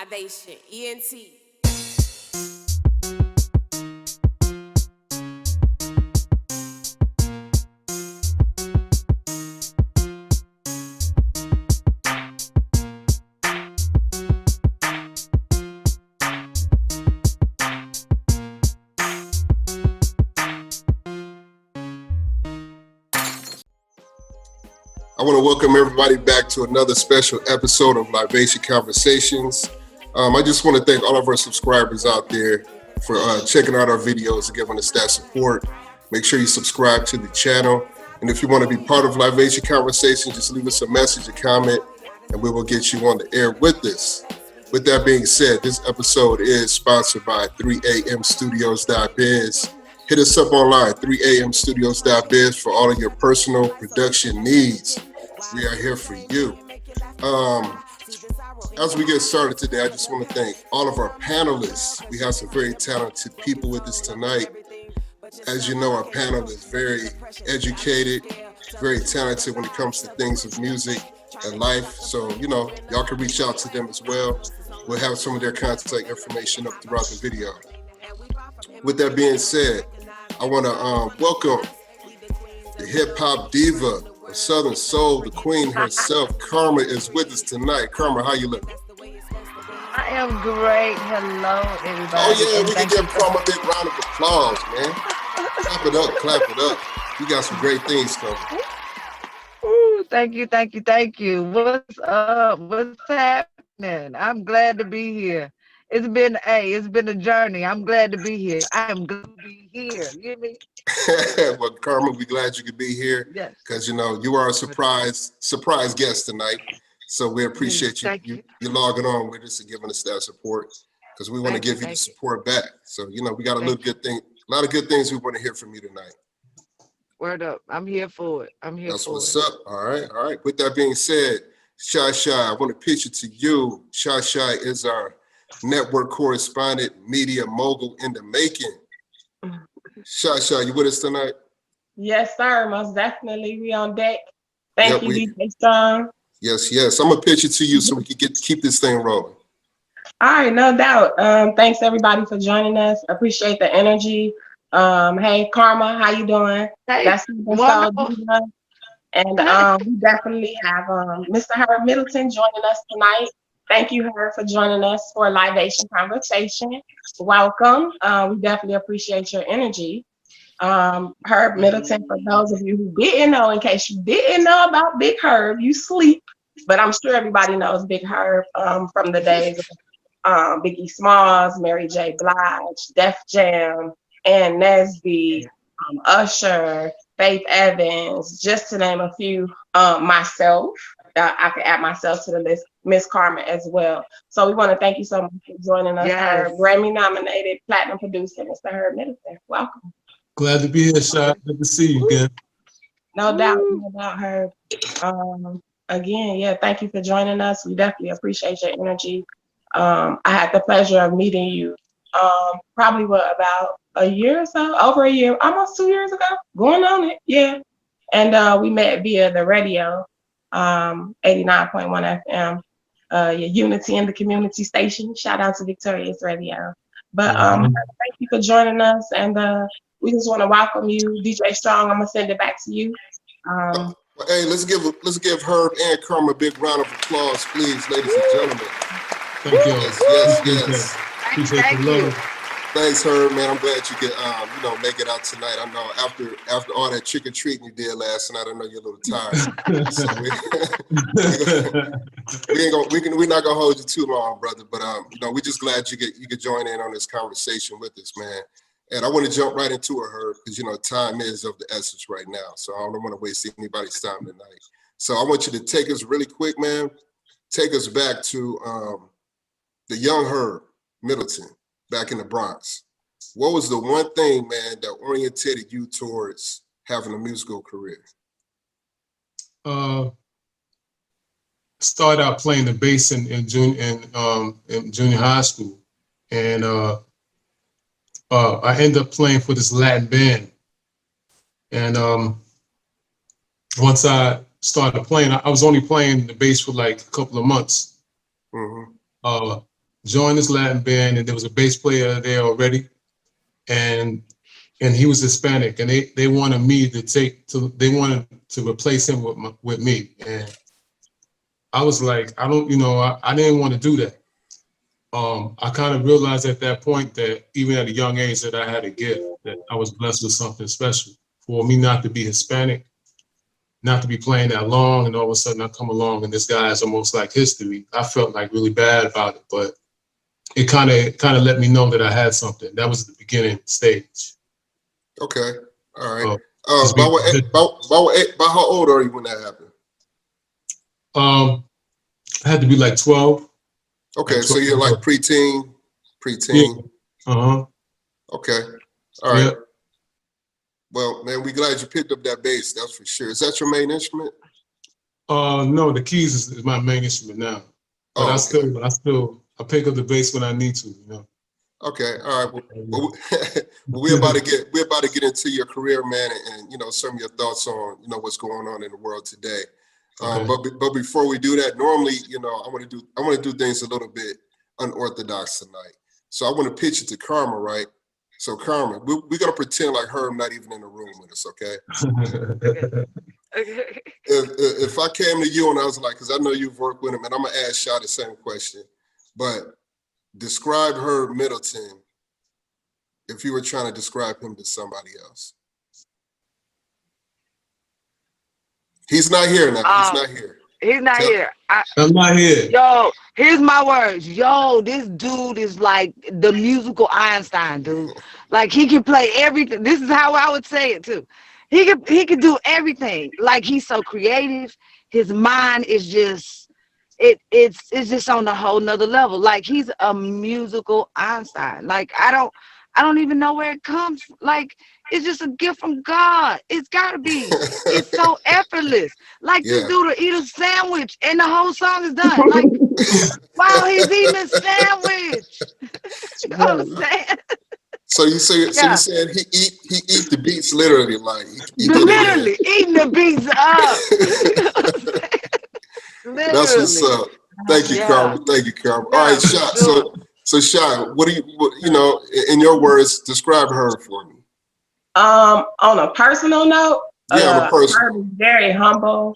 Lyvation, ENT. I want to welcome everybody back to another special episode of Lyvation Conversations. I just want to thank all of our subscribers out there for checking out our videos and giving us that support. Make sure you subscribe to the channel. And if you want to be part of Lyvation Conversations, just leave us a message, a comment, and we will get you on the air with us. With that being said, this episode is sponsored by 3amstudios.biz. Hit us up online, 3amstudios.biz, for all of your personal production needs. We are here for you. As we get started today, I just want to thank all of our panelists. We have some very talented people with us tonight. As you know, our panel is very educated, very talented when it comes to things of music and life. So, you know, y'all can reach out to them as well. We'll have some of their contact information up throughout the video. With that being said, I want to welcome the hip-hop diva of Southern Soul, the queen herself. Karma is with us tonight. Karma, how you looking? I am great. Hello, everybody. Oh, yeah, we can give Karma a big round of applause, man. Clap it up, clap it up. You got some great things coming. Ooh, thank you. What's up? What's happening? I'm glad to be here. It's been a journey. I'm glad to be here. I am glad to be here. You hear me? Well, Karma, we're glad you could be here. Yes. Because, you know, you are a surprise guest tonight. So we appreciate you logging on with us and giving us that support, because we want to give you the support back. So, you know, we got a lot of good things we want to hear from you tonight. Word up. I'm here for it. That's what's up. All right. With that being said, Shy, I want to pitch it to you. Shy is our network correspondent, media mogul in the making. Shy, you with us tonight? Yes, sir. Most definitely. We on deck. Thank you, DJ Strong. Yes. I'm gonna pitch it to you so we can keep this thing rolling. All right, no doubt. Thanks everybody for joining us. Appreciate the energy. Hey, Karma, how you doing? Hey, that's wonderful. And we definitely have Mr. Herb Middleton joining us tonight. Thank you, Herb, for joining us for a Lyvation Conversation. Welcome. We definitely appreciate your energy. Herb Middleton, for those of you who didn't know, in case you didn't know about Big Herb, you sleep. But I'm sure everybody knows Big Herb from the days of Biggie Smalls, Mary J. Blige, Def Jam, Ann Nesby, Usher, Faith Evans, just to name a few. Myself. I could add myself to the list, Miss Karma as well. So we want to thank you so much for joining us, Herb. Grammy-nominated platinum producer, Mr. Herb Middleton. Welcome. Glad to be here, Shy. Good to see you again. No doubt, Herb. Again, thank you for joining us. We definitely appreciate your energy. I had the pleasure of meeting you probably about a year or so, over a year, almost 2 years ago, going on it, yeah. And we met via the radio. 89.1 FM, your Unity in the Community Station. Shout out to Victorious Radio. But thank you for joining us, and we just want to welcome you, DJ Strong. I'm gonna send it back to you. Hey, let's give Herb and Karma a big round of applause, please, ladies and gentlemen. Thank you. Yes. Appreciate the love. Thanks, Herb, man. I'm glad you could, make it out tonight. I know after all that trick or treating you did last night, I know you're a little tired. So we're not gonna hold you too long, brother. But we're just glad you could join in on this conversation with us, man. And I want to jump right into it, Herb, because time is of the essence right now. So I don't want to waste anybody's time tonight. So I want you to take us really quick, man. Take us back to the young Herb Middleton. Back in the Bronx. What was the one thing, man, that oriented you towards having a musical career? Started out playing the bass in junior high school, and I ended up playing for this Latin band. And once I started playing, I was only playing the bass for like a couple of months. joined this Latin band, and there was a bass player there already, and he was Hispanic, and they wanted me they wanted to replace him with me, and I was like, I didn't want to do that. I kind of realized at that point that even at a young age that I had a gift, that I was blessed with something special. For me not to be Hispanic, not to be playing that long, and all of a sudden I come along and this guy is almost like history. I felt like really bad about it, but it kind of let me know that I had something. That was the beginning stage. Okay, all right. By how old are you when that happened? I had to be like 12. Okay, like 12 so you're like preteen. Yeah. Okay, all right. Yeah. Well, man, we glad you picked up that bass. That's for sure. Is that your main instrument? No, the keys is my main instrument now. But I pick up the bass when I need to, you know. Okay, all right. Well, we're about to get into your career, man, and some of your thoughts on what's going on in the world today. Okay. But before we do that, normally I want to do things a little bit unorthodox tonight. So I want to pitch it to Karma, right? So Karma, we're gonna pretend like Herb not even in the room with us, okay? Okay. If I came to you and I was like, because I know you've worked with him, and I'm gonna ask Shaw the same question, but describe Herb Middleton if you were trying to describe him to somebody else. He's not here now. He's not here. He's not here. I'm not here. Yo, here's my words. Yo, this dude is like the musical Einstein, dude. Like he can play everything. This is how I would say it too. He could do everything. Like he's so creative. His mind is just it's just on a whole nother level. Like he's a musical Einstein. Like I don't even know where it comes. Like it's just a gift from God. It's gotta be. It's so effortless. Like this dude will eat a sandwich and the whole song is done. Like while he's eating a sandwich. You know what I'm saying? So you said he eat the beats literally, like he literally eating the beats up. Literally. That's what's up. Thank you, Karma. Thank you, Karma. All right, Shaw. So Shaw, what do you in your words, describe her for me? On a personal note, on a personal. Herb is very humble.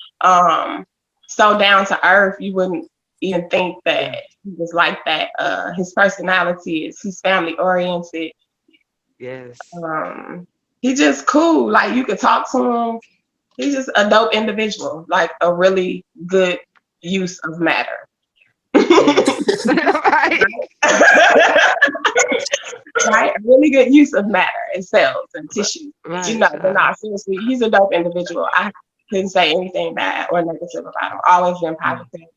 So down to earth, you wouldn't even think that he was like that. His personality he's family oriented. Yes. He's just cool. Like you could talk to him. He's just a dope individual. Like a really good use of matter. Right. Right, a really good use of matter and cells and tissue. Right. But not seriously, he's a dope individual. I couldn't say anything bad or negative about him. Always been positive.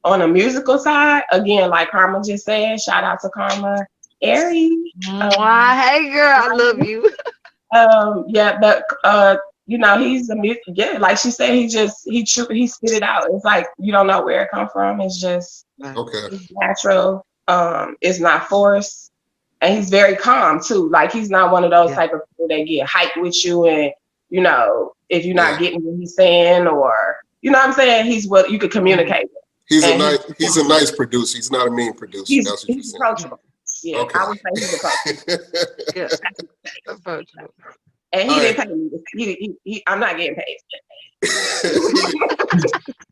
On a musical side, again, like Karma just said, shout out to Karma. Ari. Hey girl, I love you. He's a music. Yeah, like she said, he spit it out. It's like you don't know where it come from. It's just it's natural. It's not forced, and he's very calm too. Like he's not one of those type of people that get hyped with you, and if you're not getting what he's saying, or what I'm saying, he's what you could communicate with. He's a nice producer. He's not a mean producer. That's what you're saying. Approachable. Yeah, okay. I would say he's approachable. Approachable. And he didn't pay me. I'm not getting paid.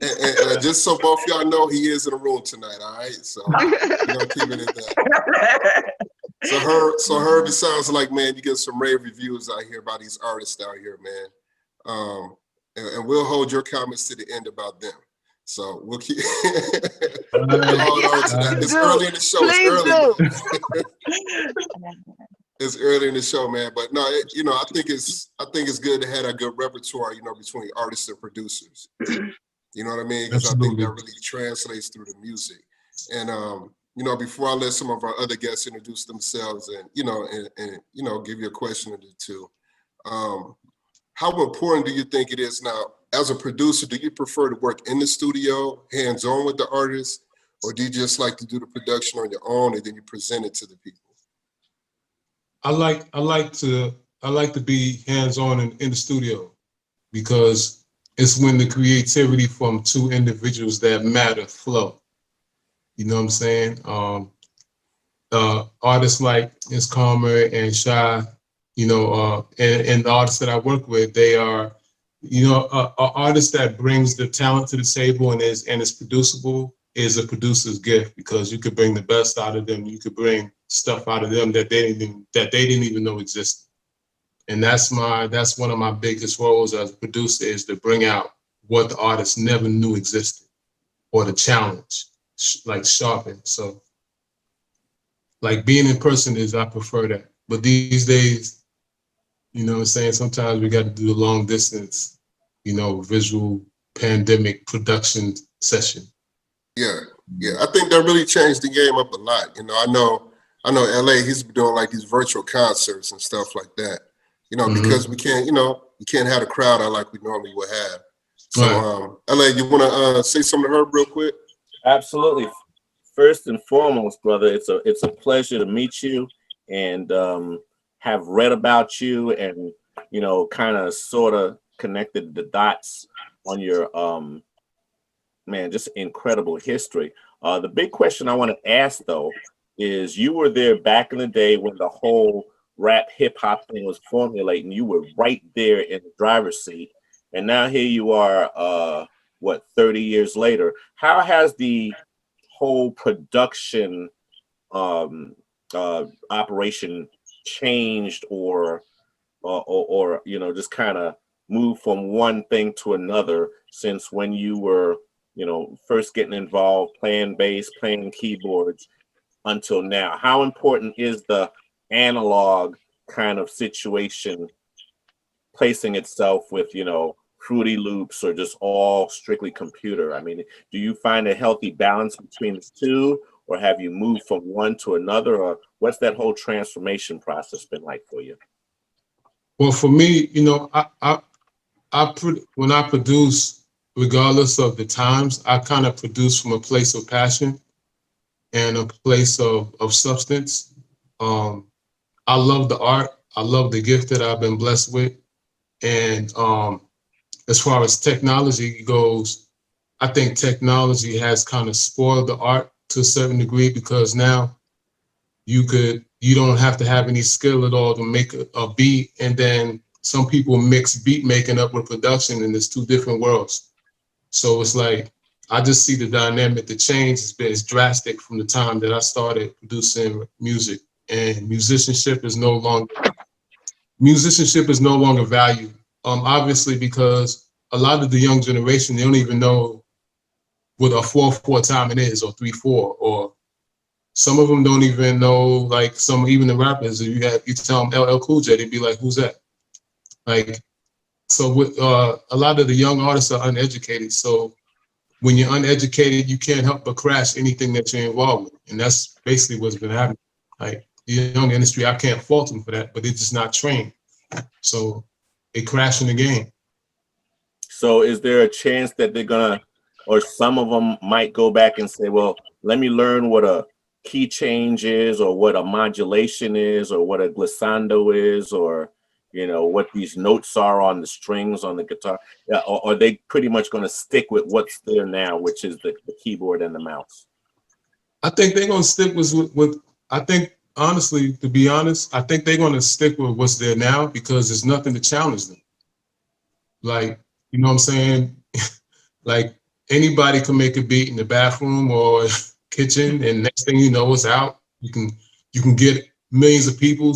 and just so both y'all know, he is in the room tonight. All right, so keep it at that. So Herb, it sounds like, man, you get some rave reviews out here about these artists out here, man. And we'll hold your comments to the end about them. So we'll keep hold on to that. It's early in the show. It's early in the show, man. But no, I think it's good to have a good repertoire, between artists and producers. You know what I mean? Because I think that really translates through the music. And before I let some of our other guests introduce themselves and give you a question or two, how important do you think it is now as a producer? Do you prefer to work in the studio, hands-on with the artist, or do you just like to do the production on your own and then you present it to the people? I like to be hands-on in the studio, because it's when the creativity from two individuals that matter flow. You know what I'm saying? artists like ITZKARMA and Shy, and the artists that I work with, they are, a artist that brings the talent to the table and is producible is a producer's gift, because you could bring the best out of them. You could bring stuff out of them that they didn't even know existed. And that's one of my biggest roles as a producer, is to bring out what the artist never knew existed, or the challenge, like sharpen. So like being in person I prefer that. But these days, you know what I'm saying, sometimes we got to do the long distance, visual pandemic production session. Yeah, I think that really changed the game up a lot. I know LA, he's been doing like these virtual concerts and stuff like that, because we can't, we can't have a crowd out like we normally would have. So, Right. LA, you want to say something to Herb real quick? Absolutely. First and foremost, brother, it's a pleasure to meet you, and have read about you, and kind of sort of connected the dots on your man, just incredible history. The big question I want to ask though is, you were there back in the day when the whole rap hip hop thing was formulating. You were right there in the driver's seat, and now here you are, 30 years later. How has the whole production operation changed, or just kind of moved from one thing to another since when you were first getting involved, playing bass, playing keyboards, until now? How important is the analog kind of situation placing itself with Fruity Loops, or just all strictly computer? I mean, do you find a healthy balance between the two, or have you moved from one to another, or what's that whole transformation process been like for you? Well, for me, when I produce, regardless of the times, I kind of produce from a place of passion and a place of substance. I love the art. I love the gift that I've been blessed with. And as far as technology goes, I think technology has kind of spoiled the art to a certain degree, because now you don't have to have any skill at all to make a beat. And then some people mix beat making up with production, and it's two different worlds. So it's like, I just see the dynamic, the change is drastic from the time that I started producing music. And musicianship is no longer valued. Obviously, because a lot of the young generation, they don't even know what a 4/4 timing is, or 3/4, or some of them don't even know, like even the rappers, if you tell them LL Cool J, they'd be like, who's that? Like, so with a lot of the young artists are uneducated. So when you're uneducated, you can't help but crash anything that you're involved with. And that's basically what's been happening. Like, the young industry, I can't fault them for that, but they're just not trained. So they crash in the game. So is there a chance that they're gonna, or some of them might go back and say, well, let me learn what a key change is, or what a modulation is, or what a glissando is, or what these notes are on the strings on the guitar? Or are they pretty much going to stick with what's there now, which is the keyboard and the mouse? I think they're going to stick with I think, honestly, to be honest, I think they're going to stick with what's there now, because there's nothing to challenge them. Like, you know what I'm saying? Like, anybody can make a beat in the bathroom or kitchen, and next thing you know, it's out. You can get millions of people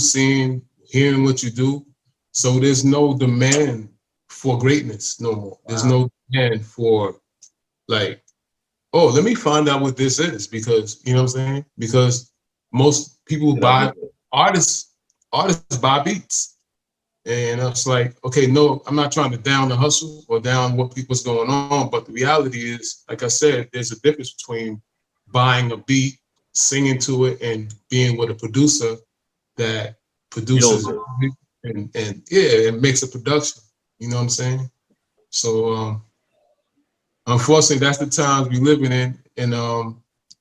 hearing what you do. So there's no demand for greatness no more. Wow. There's no demand for, like, oh, let me find out what this is, because, you know what I'm saying? Because most people buy, artists buy beats. And I was like, okay, no, I'm not trying to down the hustle or down what's going on. But the reality is, like I said, there's a difference between buying a beat, singing to it, and being with a producer that produces and makes a production. You know what I'm saying? So unfortunately, that's the times we living in,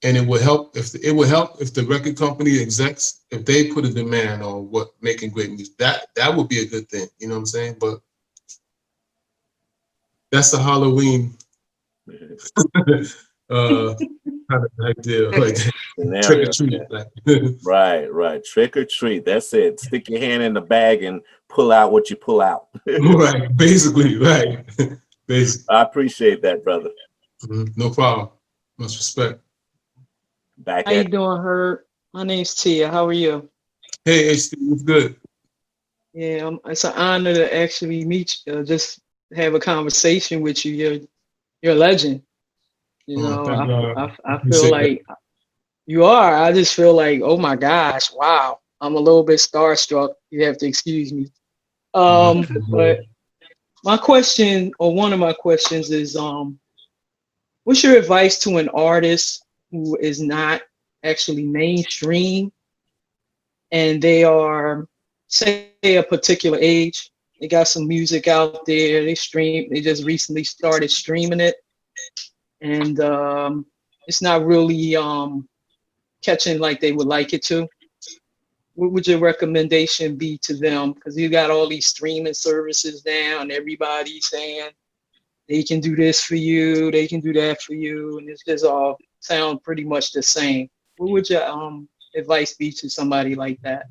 and it would help if the record company execs, if they put a demand on what making great music, that would be a good thing. You know what I'm saying? But that's a Halloween kind of idea, like trick Scenario. or treat. Yeah. Like. Right. Trick or treat. That's it. Stick your hand in the bag and pull out what you pull out. Right, basically, right. Basically. I appreciate that, brother. No problem. Much respect. Back How you at doing, Herb? My name's Tia. How are you? Hey, Steve, what's good? Yeah, it's an honor to actually meet you, just have a conversation with you. You're a legend. You Oh, know, thank God. I feel Appreciate that. like you are. I just feel like, oh my gosh, wow. I'm a little bit starstruck. You have to excuse me. But my question, or one of my questions is, what's your advice to an artist who is not actually mainstream and they are, say, a particular age? They got some music out there, they just recently started streaming it, and it's not really catching like they would like it to. What would your recommendation be to them? Because you got all these streaming services now, and everybody's saying they can do this for you, they can do that for you, and it's just all sound pretty much the same. What would your advice be to somebody like that?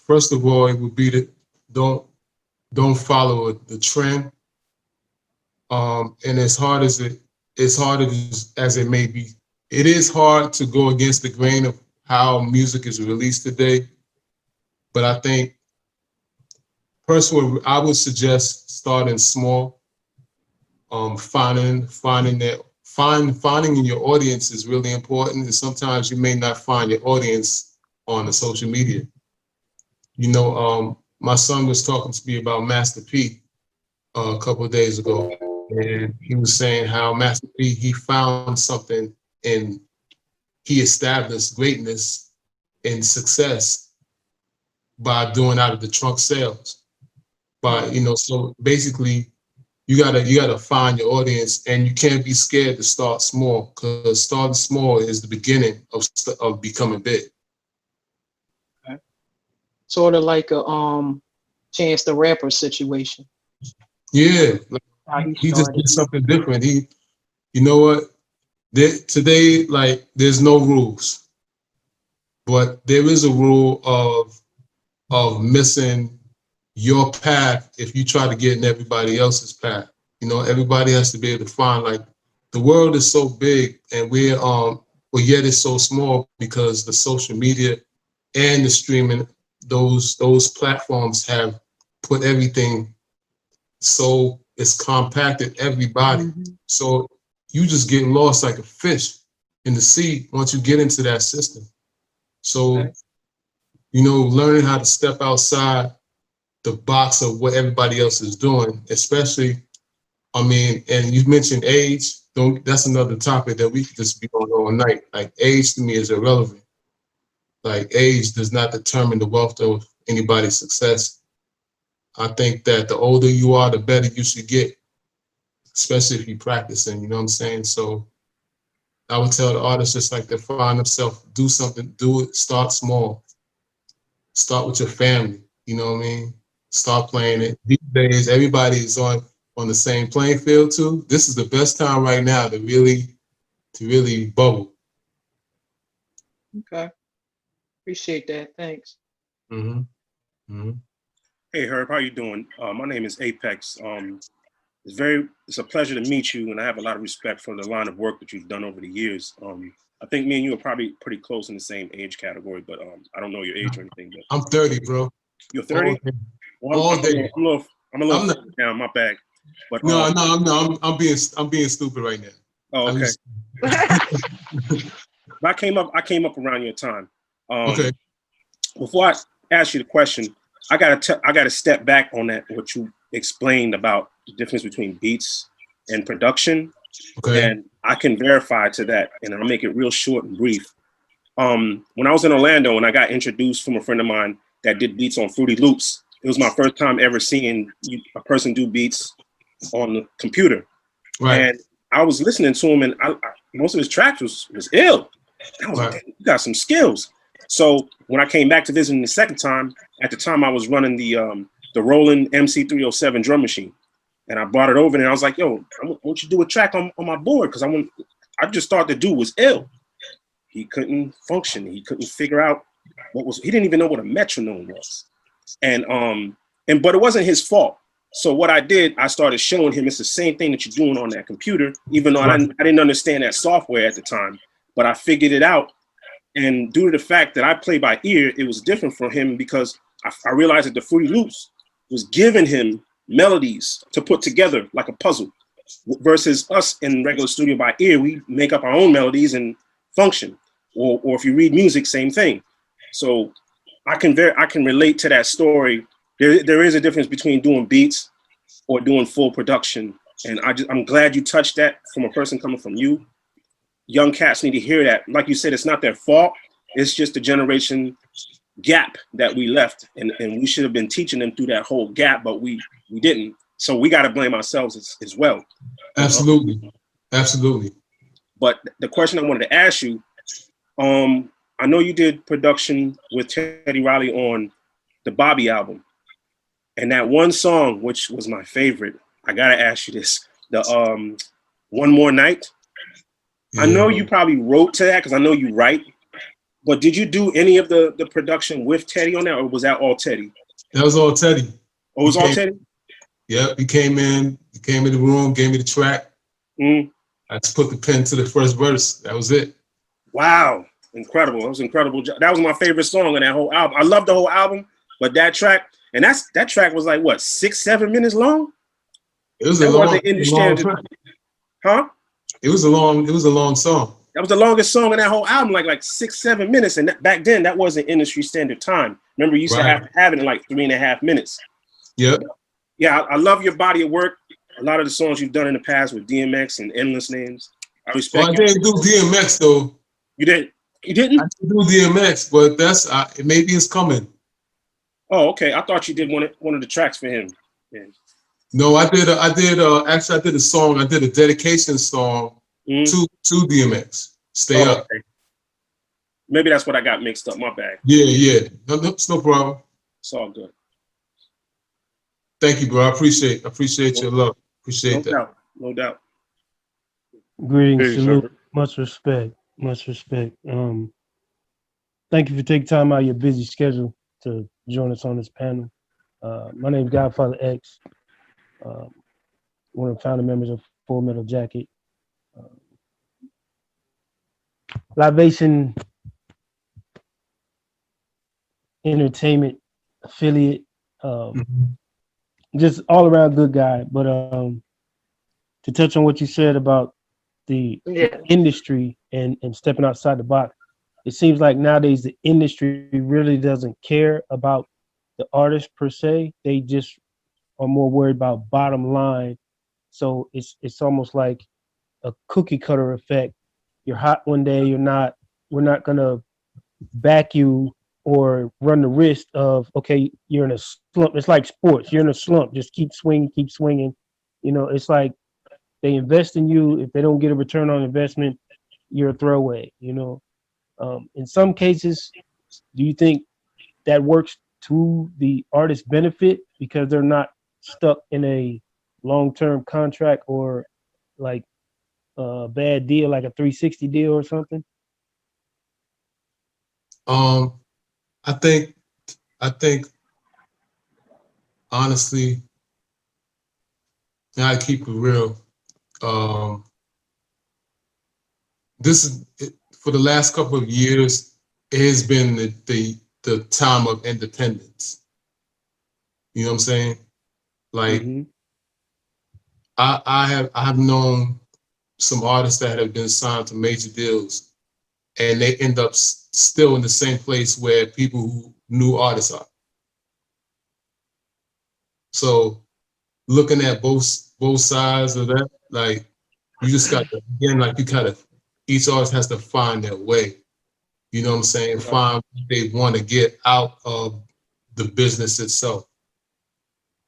First of all, it would be to don't follow the trend. And as hard as it may be, it is hard to go against the grain of how music is released today. But I think personally, I would suggest starting small. Finding your audience is really important, and sometimes you may not find your audience on the social media. You know, my son was talking to me about Master P a couple of days ago, and he was saying how Master P, he found something and he established greatness and success by doing out of the trunk sales. So basically, you gotta find your audience, and you can't be scared to start small, because starting small is the beginning of becoming big. Okay. Sort of like a Chance the Rapper situation. Yeah, How he just started. did something different. You know what? Today, like, there's no rules, but there is a rule of missing your path if you try to get in everybody else's path. You know, everybody has to be able to find, like, the world is so big, and but yet it's so small because the social media and the streaming, those platforms have put everything so it's compacted everybody. Mm-hmm. So you just get lost like a fish in the sea once you get into that system. So, Okay. you know, learning how to step outside the box of what everybody else is doing, especially, I mean, and you mentioned age. That's another topic that we could just be on all night. Like, age to me is irrelevant. Like, age does not determine the wealth of anybody's success. I think that the older you are, the better you should get, especially if you're practicing, you know what I'm saying? So I would tell the artists just like to find themselves, do something, do it, start small. Start with your family, you know what I mean? Start playing it. These days, everybody is on the same playing field too. This is the best time right now to really bubble. Okay. Appreciate that. Thanks. Mm-hmm. Mm-hmm. Hey Herb, how you doing? My name is Apex. It's a pleasure to meet you, and I have a lot of respect for the line of work that you've done over the years. I think me and you are probably pretty close in the same age category, but I don't know your age or anything. But I'm 30, bro. you're 30? All day. I'm a little further down, my bag. But I'm being stupid right now. Oh, okay. I came up around your time. Okay. Before I ask you the question, I gotta step back on that, what you explained about the difference between beats and production. Okay. And I can verify to that, and I'll make it real short and brief. When I was in Orlando and I got introduced from a friend of mine that did beats on Fruity Loops, it was my first time ever seeing a person do beats on the computer. Right. And I was listening to him, and most of his tracks was ill. I was like, you got some skills. So when I came back to visit him the second time, at the time I was running the Roland MC307 drum machine, and I brought it over, and I was like, yo, I want you to do a track on my board, because I just thought the dude was ill. He couldn't function. He couldn't figure out he didn't even know what a metronome was. And but it wasn't his fault. So what I did, I started showing him it's the same thing that you're doing on that computer, even though I didn't understand that software at the time, but I figured it out. And due to the fact that I play by ear, it was different for him because I realized that the Fruity Loops was giving him melodies to put together like a puzzle, versus us in regular studio by ear, we make up our own melodies and function. Or if you read music, same thing. So I can relate to that story. There is a difference between doing beats or doing full production, and I'm glad you touched that from a person coming from you. Young cats need to hear that. Like you said, it's not their fault. It's just a generation gap that we left, and we should have been teaching them through that whole gap, but we didn't. So we got to blame ourselves as well. Absolutely, absolutely. But the question I wanted to ask you, I know you did production with Teddy Riley on the Bobby album, and that one song, which was my favorite, I gotta ask you this: the One More Night. Yeah. I know you probably wrote to that because I know you write, but did you do any of the production with Teddy on that, or was that all Teddy? That was all Teddy. Oh, it was all Teddy? Yep, he came in the room, gave me the track. I just put the pen to the first verse. That was it. Wow, incredible! That was incredible. That was my favorite song on that whole album. I love the whole album, but that track, and that track was like what, 6-7 minutes long? It was a long track. Huh? It was a long song. That was the longest song in that whole album, like 6-7 minutes. And back then, that wasn't industry standard time. Remember, you used to have it in like 3.5 minutes. Yep. Yeah, I love your body of work. A lot of the songs you've done in the past with DMX and Endless Names. I respect. Well, I didn't do DMX though. You didn't? You didn't? I didn't do DMX, but that's maybe it's coming. Oh, okay. I thought you did one of the tracks for him. Yeah. No, I did a song. I did a dedication song to DMX. Stay Up. Okay. Maybe that's what I got mixed up. My bad. Yeah. No, it's no problem. It's all good. Thank you, bro. I appreciate your love. Appreciate that. No doubt. Greetings, salute, much respect. Thank you for taking time out of your busy schedule to join us on this panel. My name is Godfather X. One of the founding members of Full Metal Jacket. Lyvation Entertainment affiliate. Just all around good guy. But to touch on what you said about the industry and stepping outside the box, it seems like nowadays the industry really doesn't care about the artist per se. They just are more worried about bottom line. So it's almost like a cookie cutter effect. You're hot one day, you're not. We're not gonna back you or run the risk of, okay, you're in a slump. It's like sports. You're in a slump. Just keep swinging. You know, it's like they invest in you. If they don't get a return on investment, you're a throwaway, you know. In some cases, do you think that works to the artist's benefit because they're not stuck in a long-term contract or like a bad deal, like a 360 deal or something? I think honestly, now I keep it real. This is for the last couple of years, it has been the time of independence. You know what I'm saying? Like I have known some artists that have been signed to major deals, and they end up still in the same place where people who new artists are. So looking at both sides of that, like you just got to, again, like you kind of, each artist has to find their way. You know what I'm saying? Find what they want to get out of the business itself.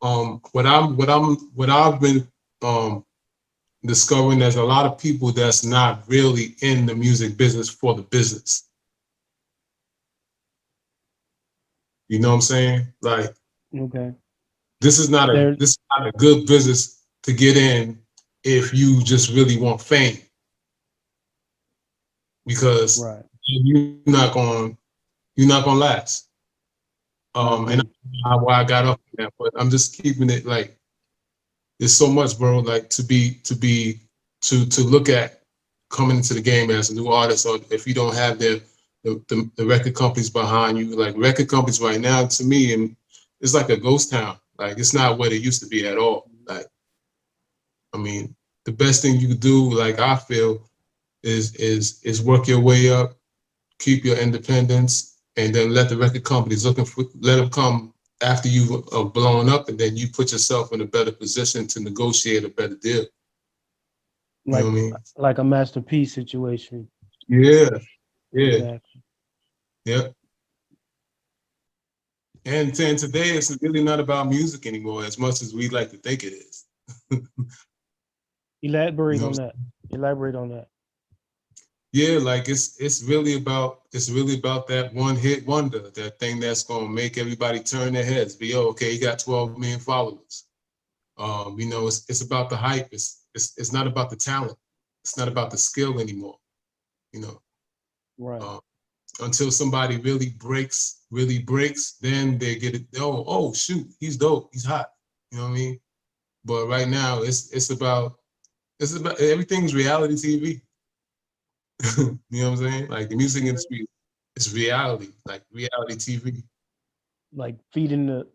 What I've been discovering, there's a lot of people that's not really in the music business for the business. You know what I'm saying? Like, okay, this is not a good business to get in if you just really want fame. because Right. you're not gonna last. And I don't know why I got up on that, but I'm just keeping it like there's so much, bro. Like to look at coming into the game as a new artist, or if you don't have the record companies behind you, like record companies right now, to me, and it's like a ghost town. Like it's not what it used to be at all. Like, I mean, the best thing you could do, like I feel, is work your way up, keep your independence, and then let the record companies let them come after you are blown up, and then you put yourself in a better position to negotiate a better deal. You Like, know what I mean? like a masterpiece situation. Yeah. Exactly. Yep. And today it's really not about music anymore as much as we like to think it is. Elaborate on that. Elaborate on that. Yeah, like it's really about that one hit wonder, that thing that's gonna make everybody turn their heads. Be okay, you got 12 million followers. It's about the hype. It's not about the talent. It's not about the skill anymore. Right. Until somebody really breaks, then they get it. Oh shoot, he's dope. He's hot. You know what I mean? But right now, it's about everything's reality TV. You know what I'm saying? Like the music industry, it's reality, like reality TV. Like feeding the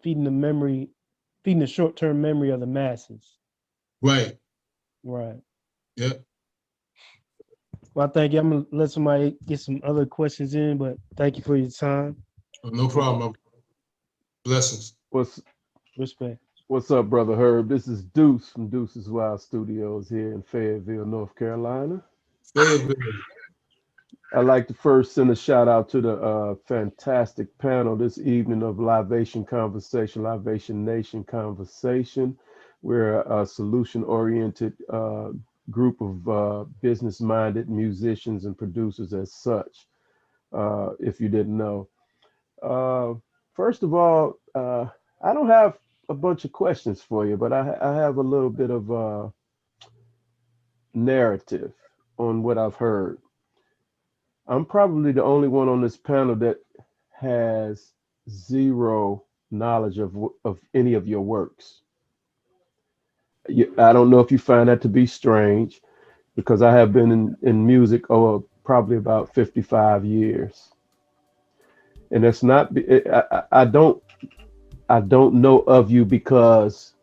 short-term memory of the masses. Right. Right. Yep. Well, thank you. I'm gonna let somebody get some other questions in, but thank you for your time. No problem. Blessings. Respect. What's up, brother Herb? This is Deuce from Deuce's Wild Studios here in Fayetteville, North Carolina. Fayetteville. I'd like to first send a shout out to the fantastic panel this evening of Lyvation Conversation, Lyvation Nation Conversation. We're a solution-oriented group of business-minded musicians and producers as such, if you didn't know. First of all, I don't have a bunch of questions for you, but I have a little bit of narrative on what I've heard. I'm probably the only one on this panel that has zero knowledge of any of your works. I don't know if you find that to be strange, because I have been in music probably about 55 years. And it's not, I don't know of you because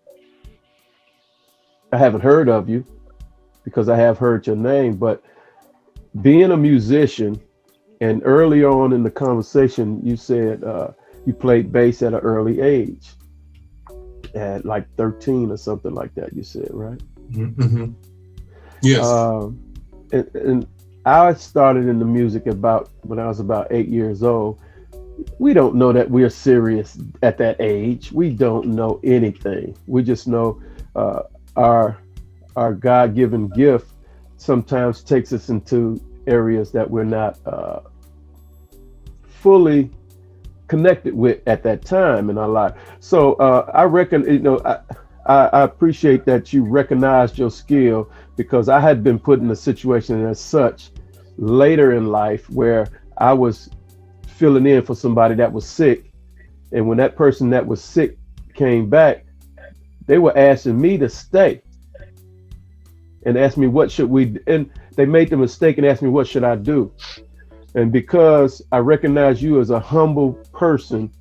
I haven't heard of you, because I have heard your name. But being a musician, and earlier on in the conversation, you said you played bass at an early age, at like 13 or something like that, you said, right? Mm-hmm. Yes. And I started in the music when I was about 8 years old. We don't know that we're serious at that age. We don't know anything. We just know our God-given gift sometimes takes us into areas that we're not fully connected with at that time in our life. So I reckon, I appreciate that you recognized your skill, because I had been put in a situation as such later in life where I was filling in for somebody that was sick. And when that person that was sick came back, they were asking me to stay and asked me what should we, and they made the mistake and asked me what should I do. And because I recognize you as a humble person,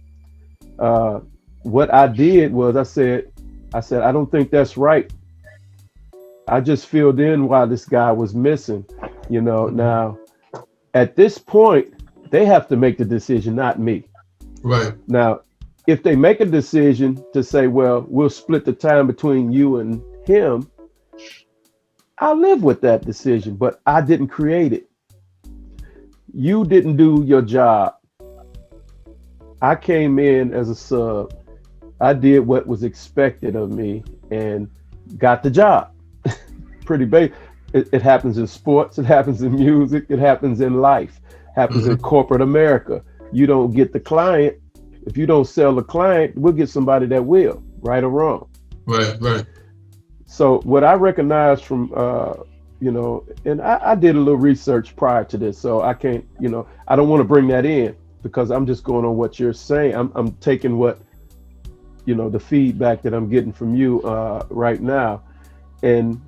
what I did was I said, I don't think that's right. I just filled in while this guy was missing, Now, at this point, they have to make the decision, not me. Right. Now, if they make a decision to say, well, we'll split the time between you and him, I live with that decision, but I didn't create it. You didn't do your job. I came in as a sub. I did what was expected of me and got the job. Pretty basic. It happens in sports. It happens in music. It happens in life. Happens in corporate America. You don't get the client. If you don't sell the client, we'll get somebody that will, right or wrong. Right. So what I recognize from you know, and I did a little research prior to this, so I can't, you know, I don't want to bring that in because I'm just going on what you're saying. I'm taking what, you know, the feedback that I'm getting from you right now. And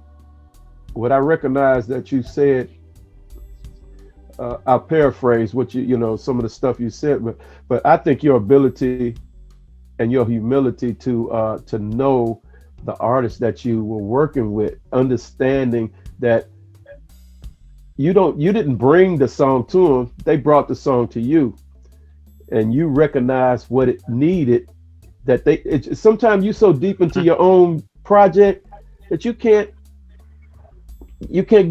what I recognize that you said, I'll paraphrase what you know, some of the stuff you said, but I think your ability and your humility to know the artists that you were working with, understanding that you didn't bring the song to them, they brought the song to you, and you recognize what it needed. That sometimes you're so deep into your own project that you can't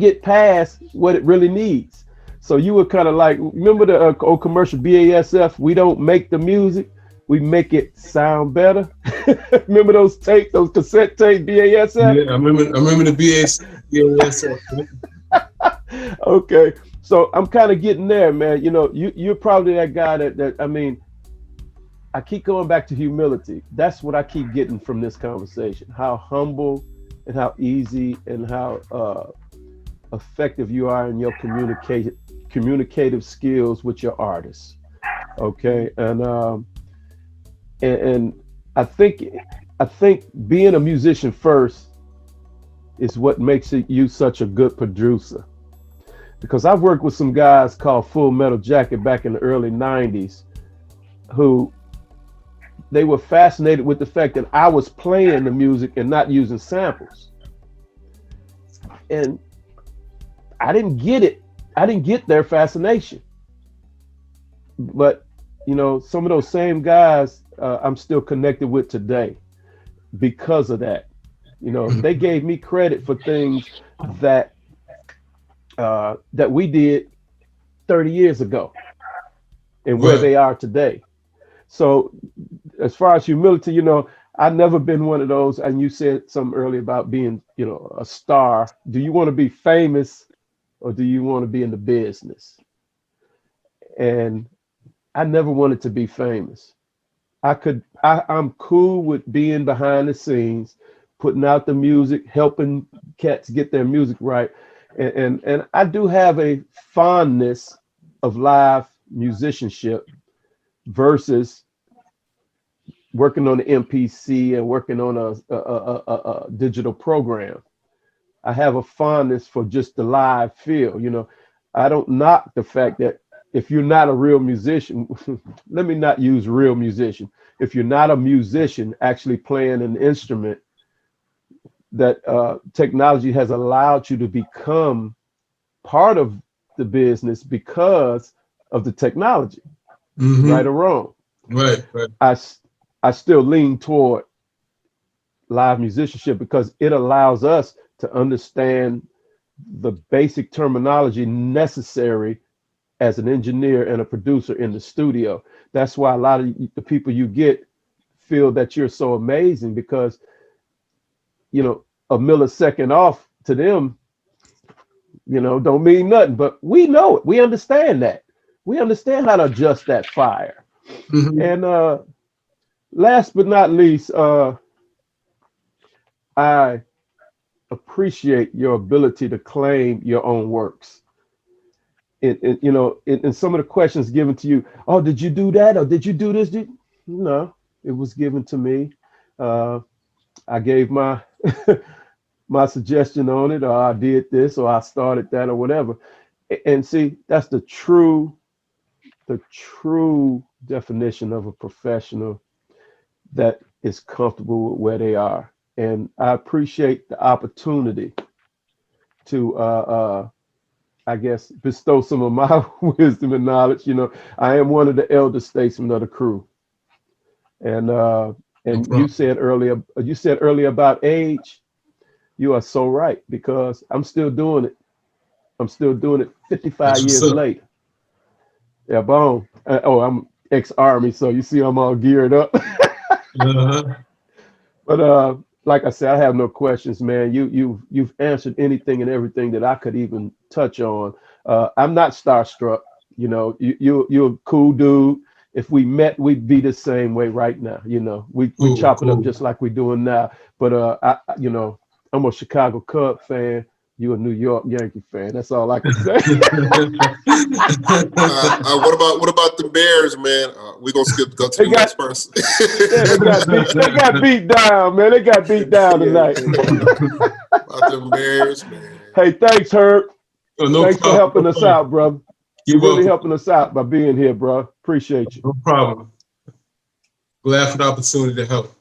get past what it really needs. So you were kind of like, remember the old commercial BASF? We don't make the music, we make it sound better. Remember those cassette tape BASF? Yeah, I remember the BASF. Okay, so I'm kind of getting there, man. You know, you're probably that guy that I mean, I keep going back to humility. That's what I keep getting from this conversation. How humble and how easy and how effective you are in your communicative skills with your artists. Okay, and I think being a musician first is what makes you such a good producer. Because I've worked with some guys called Full Metal Jacket back in the early 90s who they were fascinated with the fact that I was playing the music and not using samples. And I didn't get it. I didn't get their fascination. But, you know, some of those same guys I'm still connected with today because of that. You know, they gave me credit for things that we did 30 years ago and where they are today. So as far as humility, you know, I've never been one of those. And you said something earlier about being, you know, a star. Do you want to be famous or do you want to be in the business? And I never wanted to be famous. I'm cool with being behind the scenes, putting out the music, helping cats get their music right. And I do have a fondness of live musicianship versus working on the MPC and working on a digital program. I have a fondness for just the live feel. You know, I don't knock the fact that if you're not a real musician, let me not use real musician. If you're not a musician actually playing an instrument, that technology has allowed you to become part of the business because of the technology, right or wrong. Right. I still lean toward live musicianship because it allows us to understand the basic terminology necessary as an engineer and a producer in the studio. That's why a lot of the people you get feel that you're so amazing because, you know, a millisecond off to them, you know, don't mean nothing, but we know it. We understand that. We understand how to adjust that fire. And last but not least, I appreciate your ability to claim your own works. You know, in some of the questions given to you, oh, did you do that? Or did you do this? No, it was given to me. I gave my my suggestion on it, or I did this, or I started that, or whatever. And see, that's the true definition of a professional that is comfortable with where they are. And I appreciate the opportunity to I guess bestow some of my wisdom and knowledge. You know, I am one of the elder statesmen of the crew. And you said earlier about age. You are so right, because I'm still doing it. I'm still doing it 55 years later. Yeah, boom. I'm ex-Army, so you see I'm all geared up. But like I said, I have no questions, man. You've answered anything and everything that I could even touch on. I'm not starstruck. You know, you're a cool dude. If we met, we'd be the same way right now. You know, we chop it up just like we're doing now. But you know, I'm a Chicago Cub fan. You a New York Yankee fan. That's all I can say. What about the Bears, man? We're gonna go to the next person. Yeah, they got beat down, man. They got beat down tonight. About them Bears, man. Hey, thanks, Herb. Oh, no thanks problem, for helping no us problem. out, brother. You're really welcome. helping us out by being here, bro. Appreciate you. No problem. Glad for the opportunity to help.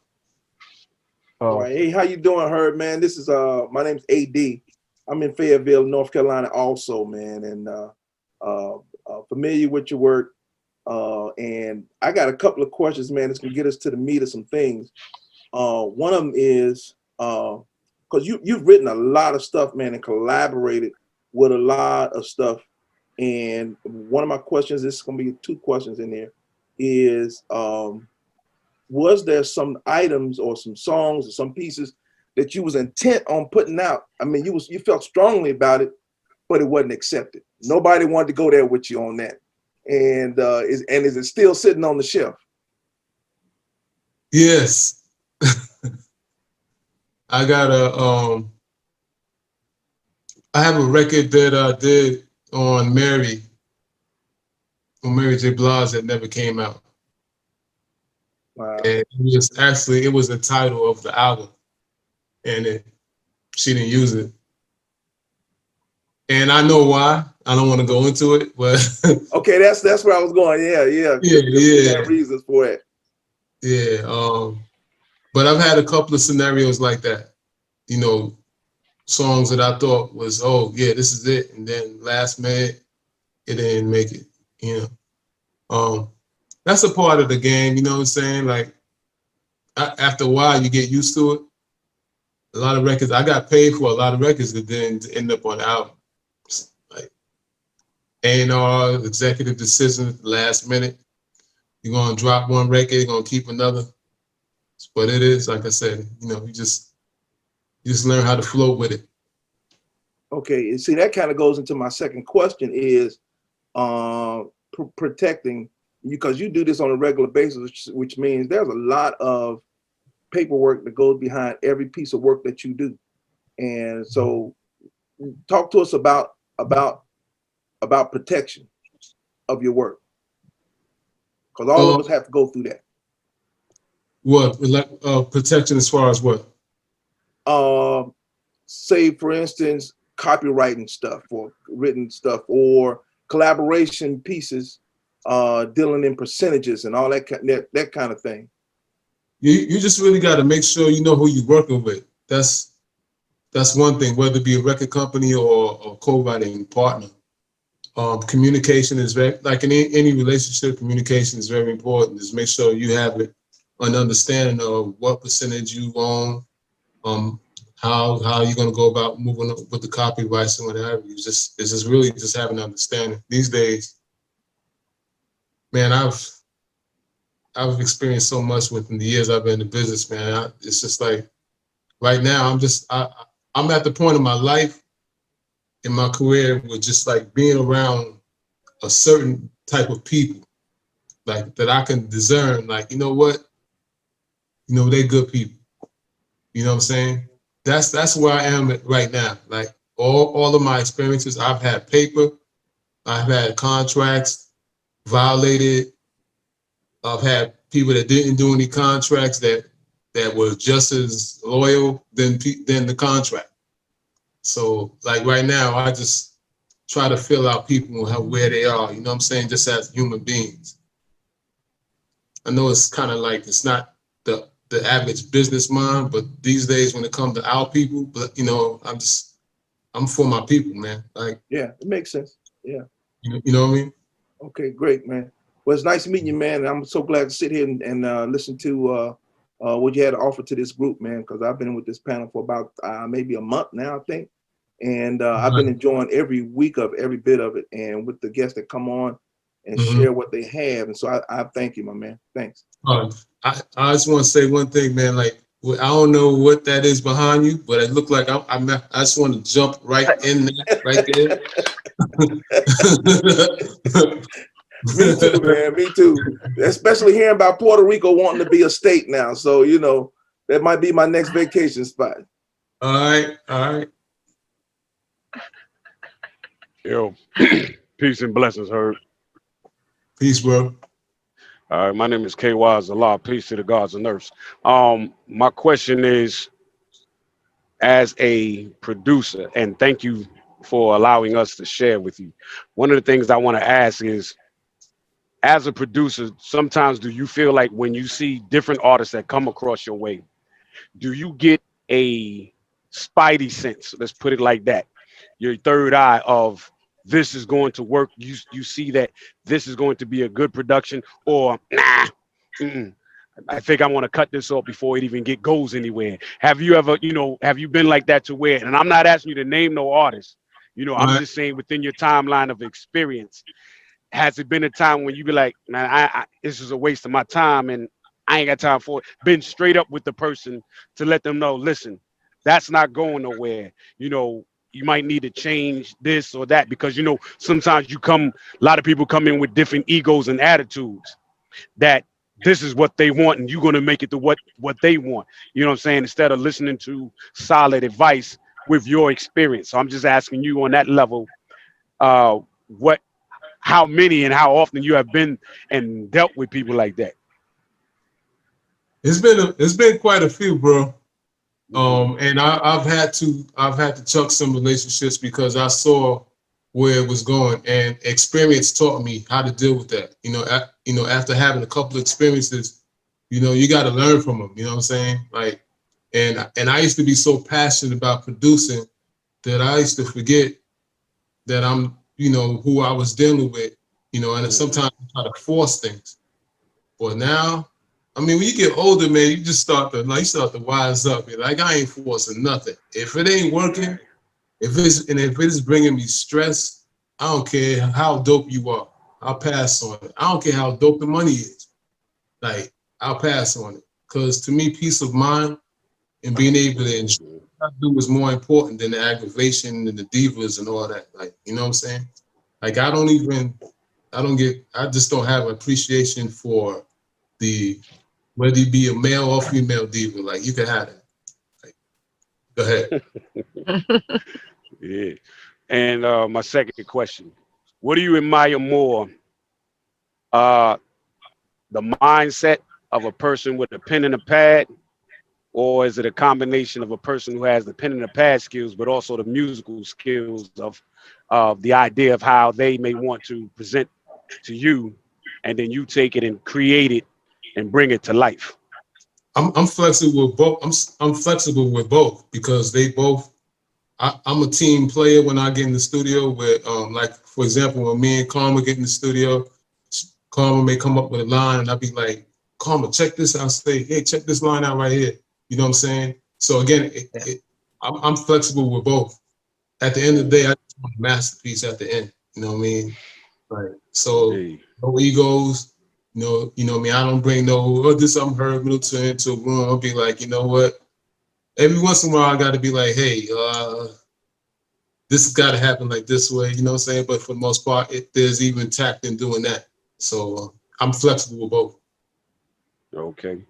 All right. Hey, how you doing, Herb, man? This is my name's AD. I'm in Fayetteville, North Carolina also, man, and familiar with your work. And I got a couple of questions, man, that's gonna get us to the meat of some things. One of them is because you've written a lot of stuff, man, and collaborated with a lot of stuff. And one of my questions, this is gonna be 2 questions in there, is was there some items or some songs or some pieces that you was intent on putting out? I mean, you felt strongly about it, but it wasn't accepted. Nobody wanted to go there with you on that. And is it still sitting on the shelf? Yes. I got I have a record that I did on Mary J. Blige that never came out. Wow. And it was the title of the album, and she didn't use it. And I know why. I don't want to go into it, but okay, that's where I was going. Yeah. There reasons for it. Yeah. But I've had a couple of scenarios like that. You know, songs that I thought was, oh yeah, this is it, and then last minute it didn't make it. You know, that's a part of the game. You know what I'm saying? Like after a while, you get used to it. A lot of records, I got paid for a lot of records that didn't end up on the album. Like A&R, executive decision, last minute. You're gonna drop one record, you're gonna keep another. But it is, like I said, you know, you just learn how to flow with it. Okay, and see, that kind of goes into my second question is protecting, because you do this on a regular basis, which means there's a lot of paperwork that goes behind every piece of work that you do. And so talk to us about protection of your work, because all of us have to go through that. What, protection as far as what? Say, for instance, copywriting stuff or written stuff or collaboration pieces, dealing in percentages and all that kind of thing. You just really got to make sure you know who you're working with. That's one thing, whether it be a record company or a co-writing partner. Communication is very, like in any relationship, communication is very important. Just make sure you have an understanding of what percentage you own, how you're gonna go about moving with the copyrights and whatever. It's just really just having an understanding. These days, man, I've experienced so much within the years I've been in the business, man. It's just like right now, I'm at the point of my life in my career with just like being around a certain type of people, like that I can discern, like, you know what, you know, they're good people. You know what I'm saying? That's where I am right now. Like all of my experiences, I've had paper, I've had contracts violated, I've had people that didn't do any contracts that were just as loyal than the contract. So like right now, I just try to fill out people where they are, you know what I'm saying, just as human beings. I know it's kind of like, it's not the average business mind, but these days when it comes to our people, but you know, I'm for my people, man. Like, yeah, it makes sense. Yeah. You know what I mean? Okay, great, man. Well, it's nice meeting you, man. I'm so glad to sit here and listen to what you had to offer to this group, man, because I've been with this panel for about maybe a month now, I think. And I've been enjoying every week of every bit of it, and with the guests that come on and share what they have. And so I thank you, my man. Thanks. I just want to say one thing, man. Like, I don't know what that is behind you, but it looked like I just want to jump right in there, right there. Me too, man. Me too. Especially hearing about Puerto Rico wanting to be a state now. So, you know, that might be my next vacation spot. All right. Yo, peace and blessings, Herb. Peace, bro. All right, my name is K Wise Allah. Peace to the gods and earths. My question is, as a producer, and thank you for allowing us to share with you. One of the things I want to ask is, as a producer, sometimes do you feel like when you see different artists that come across your way, do you get a spidey sense? Let's put it like that. Your third eye of this is going to work. You see that this is going to be a good production, or nah, mm-mm, I think I want to cut this off before it even get goes anywhere. Have you ever, have you been like that to where? And I'm not asking you to name no artist. I'm Right. just saying within your timeline of experience, has it been a time when you be like, man, this is a waste of my time and I ain't got time for it? Been straight up with the person to let them know, listen, that's not going nowhere. You might need to change this or that because sometimes a lot of people come in with different egos and attitudes that this is what they want and you're going to make it to what they want. You know what I'm saying? Instead of listening to solid advice with your experience. So I'm just asking you on that level, what how many and how often you have been and dealt with people like that. It's been quite a few, bro. Mhm. And I've had to chuck some relationships because I saw where it was going, and experience taught me how to deal with that. After having a couple of experiences, you got to learn from them. You know what I'm saying? Like, and I used to be so passionate about producing that I used to forget that I'm, who I was dealing with. And Mhm. sometimes I try to force things. But now, I mean, when you get older, man, you start to wise up. You're like, I ain't forcing nothing. If it ain't working, if it is bringing me stress, I don't care how dope you are. I'll pass on it. I don't care how dope the money is. Like, I'll pass on it. Because to me, peace of mind and being able to enjoy Mhm. what I do is more important than the aggravation and the divas and all that. Like, you know what I'm saying? Like, I just don't have appreciation for the whether you be a male or female diva. Like, you can have it. Like, go ahead. Yeah. And my second question: what do you admire more, uh, the mindset of a person with a pen and a pad, or is it a combination of a person who has the pen and the pad skills, but also the musical skills of the idea of how they may want to present to you, and then you take it and create it and bring it to life? I'm flexible with both. I'm flexible with both because they both. I'm a team player when I get in the studio. With like for example, when me and Karma get in the studio, Karma may come up with a line, and I'll be like, Karma, check this out. I'll say, hey, check this line out right here. You know what I'm saying? So again, I'm flexible with both. At the end of the day, I just want a masterpiece at the end. You know what I mean? Right. So Indeed. no egos. What I mean, I don't bring no. Oh, this I'm Herb Middleton into a room. I'll be like, you know what? Every once in a while, I got to be like, hey, this has got to happen like this way. You know what I'm saying? But for the most part, there's even tact in doing that. So I'm flexible with both. Okay.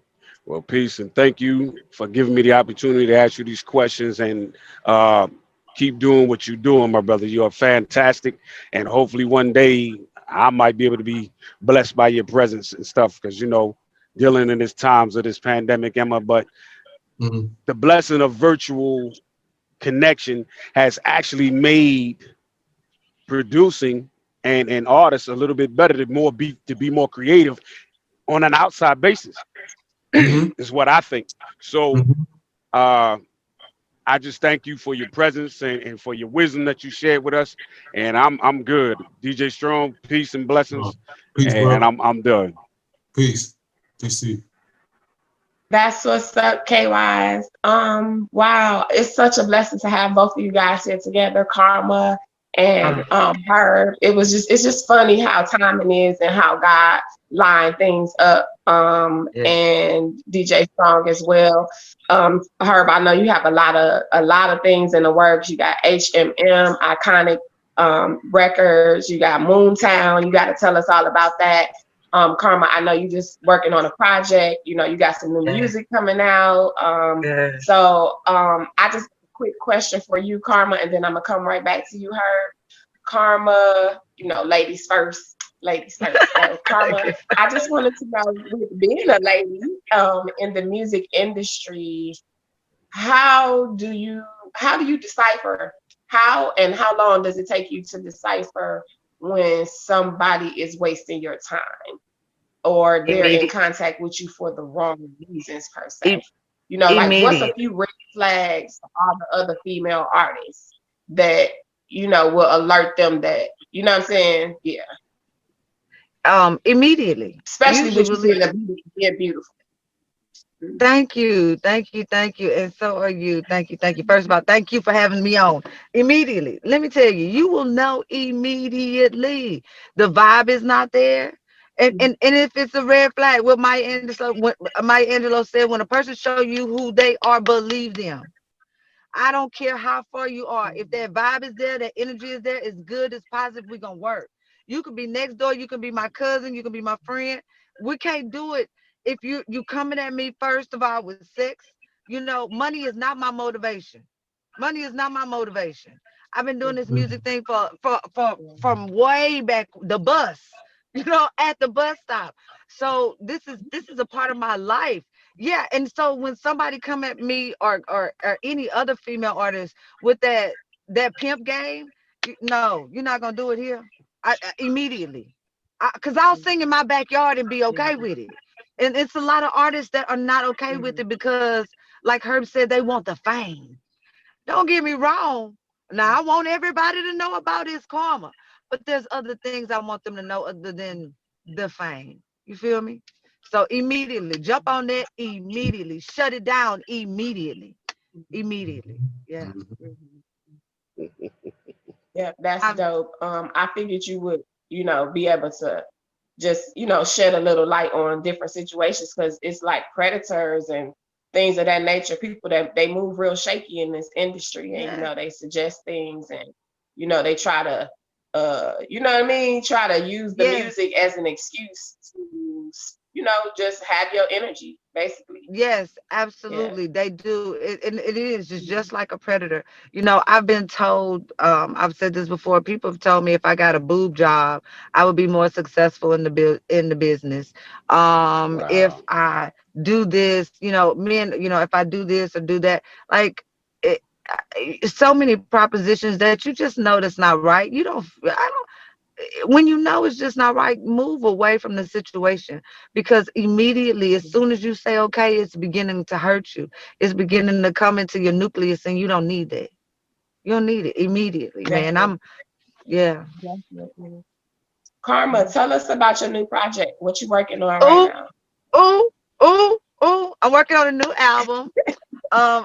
Well, peace and thank you for giving me the opportunity to ask you these questions and uh, keep doing what you're doing, my brother. You are fantastic. And hopefully one day I might be able to be blessed by your presence and stuff because, dealing in these times of this pandemic, Emma, but Mm-hmm. the blessing of virtual connection has actually made producing and artists a little bit better to be more creative on an outside basis. Mm-hmm. Is what I think. So Mm-hmm. uh, I just thank you for your presence and for your wisdom that you shared with us. And I'm good. DJ Strong, peace and blessings. Peace, And bro. I'm done. Peace. Peace to you. That's what's up, K-Wise. Wow, it's such a blessing to have both of you guys here together, Karma and Herb. It's just funny how timing is and how God lined things up. And DJ Strong as well. Herb, I know you have a lot of things in the works. You got HMM, Iconic Records, you got Moontown. You got to tell us all about that. Karma, I know you just working on a project. You got some new music coming out. So I just quick question for you, Karma, and then I'm gonna come right back to you, Herb. Karma, ladies first, ladies first. So Karma, I just wanted to know, with being a lady in the music industry, how do you decipher, how long does it take you to decipher when somebody is wasting your time or they're in contact with you for the wrong reasons per se? Like what's a few red flags for all the other female artists that will alert them that, you know what I'm saying? Yeah. Immediately. Especially with you being beautiful. Thank you, thank you, thank you, and so are you. Thank you, thank you. First of all, thank you for having me on. Immediately, let me tell you, you will know immediately the vibe is not there, and if it's a red flag, what Maya Angelou said, when a person show you who they are, believe them. I don't care how far you are. If that vibe is there, that energy is there, it's good, it's positive, we're gonna work. You could be next door, you can be my cousin, you can be my friend. We can't do it if you coming at me first of all with sex. Money is not my motivation. Money is not my motivation. I've been doing this music thing for from way back the bus, at the bus stop. So this is a part of my life. Yeah, and so when somebody come at me or any other female artist with that pimp game, no, you're not gonna do it here. Immediately, because I'll sing in my backyard and be okay with it. And it's a lot of artists that are not okay with it because, like Herb said, they want the fame. Don't get me wrong. Now I want everybody to know about his karma, but there's other things I want them to know other than the fame. You feel me? So immediately, jump on that immediately. Shut it down immediately. Immediately. Yeah. Yeah, that's dope. I figured you would, be able to just, shed a little light on different situations because it's like predators and things of that nature, people that they move real shaky in this industry and, they suggest things and, they try to, what I mean? Try to use the music as an excuse to, just have your energy, basically. Yes, absolutely. They do. And it is just like a predator. I've been told, I've said this before, people have told me if I got a boob job, I would be more successful in the business. If I do this, men, if I do this or do that, like it, so many propositions that you just know that's not right. When you know it's just not right, move away from the situation because immediately, as soon as you say okay, it's beginning to hurt you. It's beginning to come into your nucleus, and you don't need that. You don't need it immediately, man. Yeah. Definitely. Karma, tell us about your new project. What you working on right Oh, now? oh, oh! I'm working on a new album. Um,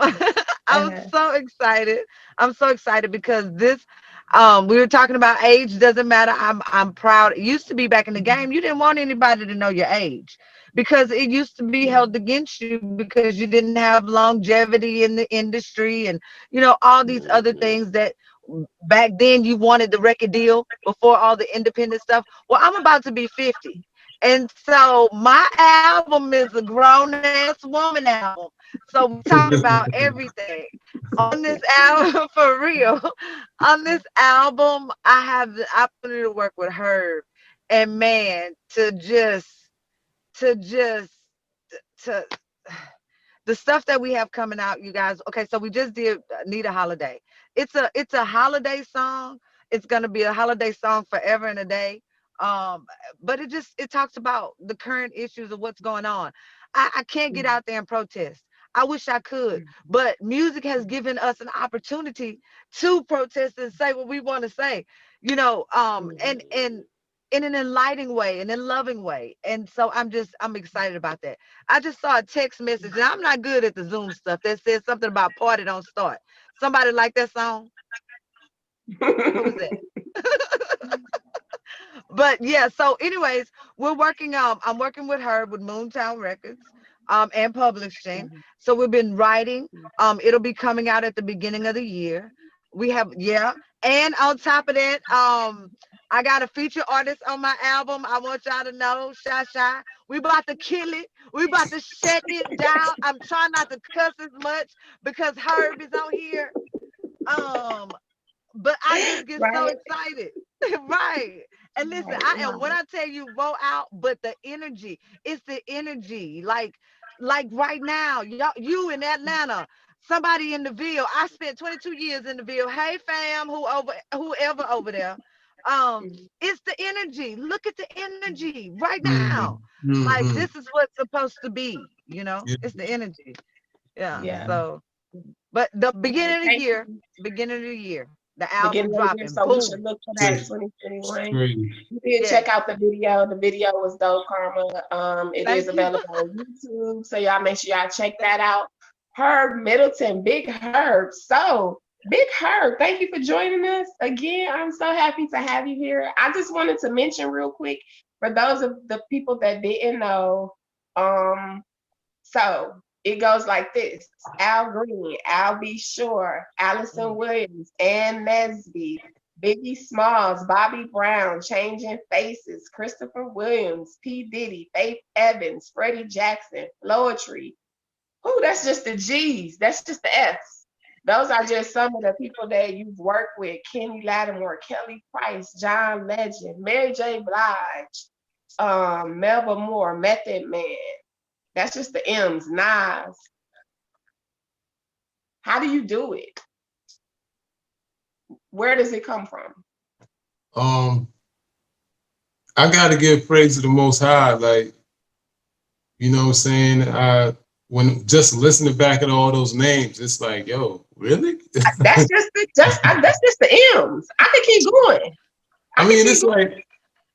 I'm so excited. I'm so excited because we were talking about age doesn't matter. I'm proud. It used to be back in the game, you didn't want anybody to know your age because it used to be held against you because you didn't have longevity in the industry and all these other things that back then you wanted the record deal before all the independent stuff. Well, I'm about to be 50. And so my album is a grown ass woman album. So we talking about everything on this album for real. On this album, I have the opportunity to work with Herb, and man, to just to the stuff that we have coming out, you guys. Okay, so we just did Need a Holiday. It's a holiday song. It's gonna be a holiday song forever and a day. Um, but it talks about the current issues of what's going on. I can't get out there and protest. I wish I could, but music has given us an opportunity to protest and say what we want to say, and in an enlightening way, in a loving way. And so I'm excited about that. I just saw a text message, and I'm not good at the Zoom stuff that says something about party don't start. Somebody like that song? What was that? But yeah, so anyways, I'm working with her with Moontown Records and publishing. So we've been writing. It'll be coming out at the beginning of the year. We have, yeah. And on top of that, I got a feature artist on my album. I want y'all to know, Shy Shy. We about to kill it. We about to shut it down. I'm trying not to cuss as much because Herb is on here. Um, but I just get so Right. excited. Right. And listen, when I tell you vote out, but the energy, it's the energy. Like right now, y'all, you in Atlanta, somebody in the Ville. I spent 22 years in the Ville. Hey fam, whoever over there. It's the energy. Look at the energy right now. Like Mm-hmm. this is what's supposed to be, you know? Yeah. It's the energy. Yeah. Yeah. So, but the beginning of the Thank year, you. the album Beginning of the year, dropping, so we should boom. look for that Straight. 2021. Straight. You did Yes. check out the video. The video was dope, Karma. It is Thank you. available on YouTube, so y'all make sure y'all check that out. Herb Middleton, Big Herb. So, Big Herb, thank you for joining us again. I'm so happy to have you here. I just wanted to mention real quick for those of the people that didn't know. So it goes like this: Al Green, Al B. Shore, Allison Williams, Ann Nesby, Biggie Smalls, Bobby Brown, Changing Faces, Christopher Williams, P. Diddy, Faith Evans, Freddie Jackson, Floetry. Ooh, that's just the G's. That's just the F's. Those are just some of the people that you've worked with: Kenny Lattimore, Kelly Price, John Legend, Mary J. Blige, Melba Moore, Method Man. That's just the M's. Nas. How do you do it? Where does it come from? I gotta give praise to the Most High. Like, you know what I'm saying? When just listening back at all those names, it's like, yo, really? That's just the M's. I can keep going. I mean, it's like,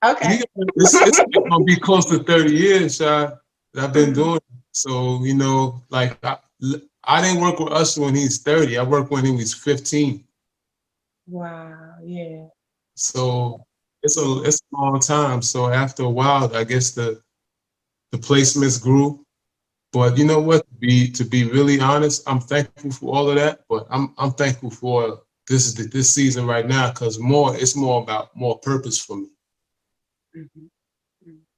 okay. It's gonna be close to 30 years, Shy, that I've been doing it. So, you know, like I didn't work with Usher when he's 30. I worked when he was 15. Wow, yeah. So it's a long time. So after a while, I guess the placements grew. But you know what? To be really honest, I'm thankful for all of that. But I'm thankful for this season right now, because it's more about more purpose for me.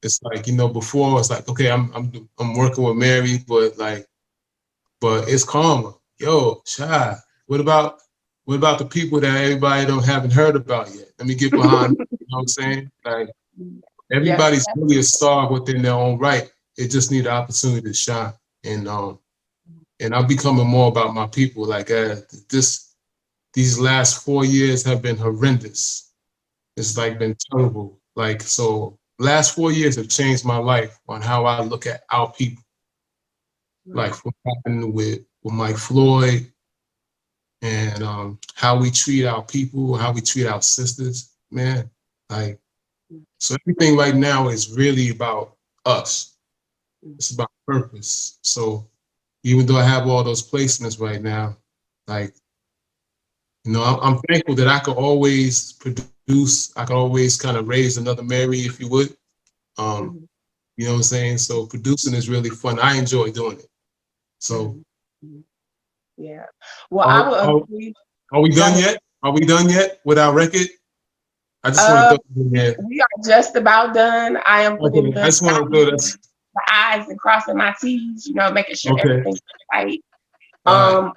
It's like, you know, before it's like, okay, I'm working with Mary, but it's Karma. Yo, Shy, what about the people that everybody haven't heard about yet? Let me get behind. You know what I'm saying? Like, everybody's really a star within their own right. It just need the opportunity to shine. And I'm becoming more about my people. Like, these last 4 years have been horrendous. It's like been terrible. Like, so last 4 years have changed my life on how I look at our people. Like what happened with Mike Floyd, and how we treat our people, how we treat our sisters, man. Like, so everything right now is really about us. It's about purpose. So even though I have all those placements right now, like, you know, I'm thankful that I could always produce. I could always kind of raise another Mary, if you would. You know what I'm saying? So producing is really fun. I enjoy doing it. So yeah. Well, I will agree. Are we done yet? Are we done yet with our record? I just want to throw it in. We are just about done. I am putting I just want to throw this. The I's and crossing my T's, you know, making sure everything's right.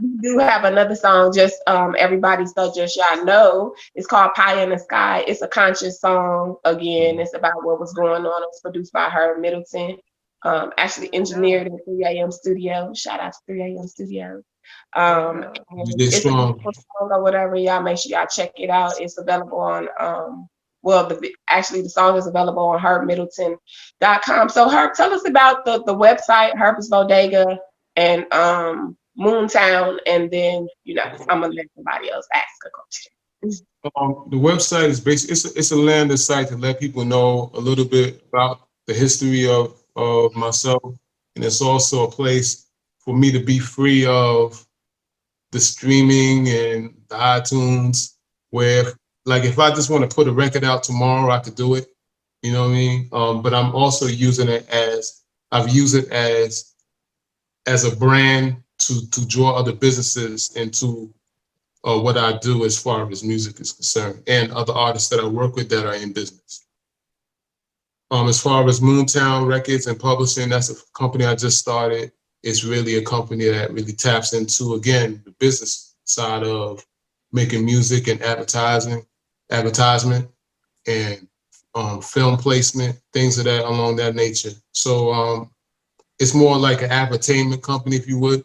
We do have another song, just everybody, so just y'all know. It's called Pie in the Sky. It's a conscious song. Again, it's about what was going on. It was produced by Herb Middleton. Actually engineered in 3 a.m. Studio. Shout out to 3 a.m. Studio. It's a beautiful song or whatever. Y'all make sure y'all check it out. It's available on the song is available on herbmiddleton.com. So Herb, tell us about the website, Herb's Bodega, and Moontown, and then, you know, I'm gonna let somebody else ask a question. The website is basically it's a landing site to let people know a little bit about the history of myself, and it's also a place for me to be free of the streaming and the iTunes, where, like, if I just want to put a record out tomorrow, I could do it. You know what I mean? But I'm also using it as a brand to draw other businesses into what I do as far as music is concerned, and other artists that I work with that are in business. As far as Moontown Records and Publishing, that's a company I just started. It's really a company that really taps into, again, the business side of making music and advertisement, and film placement, things of that along that nature. So it's more like an advertainment company, if you would.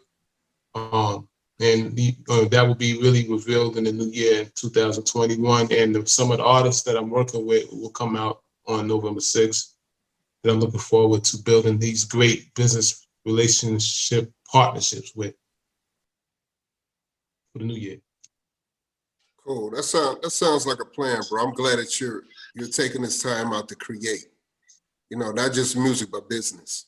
And that will be really revealed in the new year in 2021. And some of the artists that I'm working with will come out on November 6th. And I'm looking forward to building these great business relationship partnerships with for the new year. Cool. That sounds like a plan, bro. I'm glad that you're taking this time out to create. You know, not just music, but business.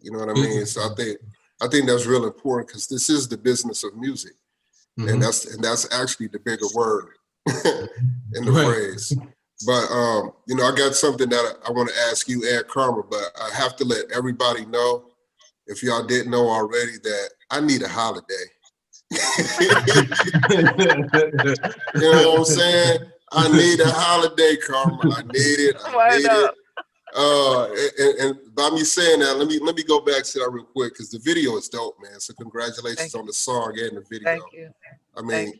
You know what I mean? So I think that's real important because this is the business of music. And that's actually the bigger word in the phrase. But you know, I got something that I want to ask you and Karma, but I have to let everybody know, if y'all didn't know already, that I need a holiday. You know what I'm saying? I need a holiday, Karma. I need it. I need it. And by me saying that, let me go back to that real quick because the video is dope, man. So congratulations on the song and the video. Thank you. I mean,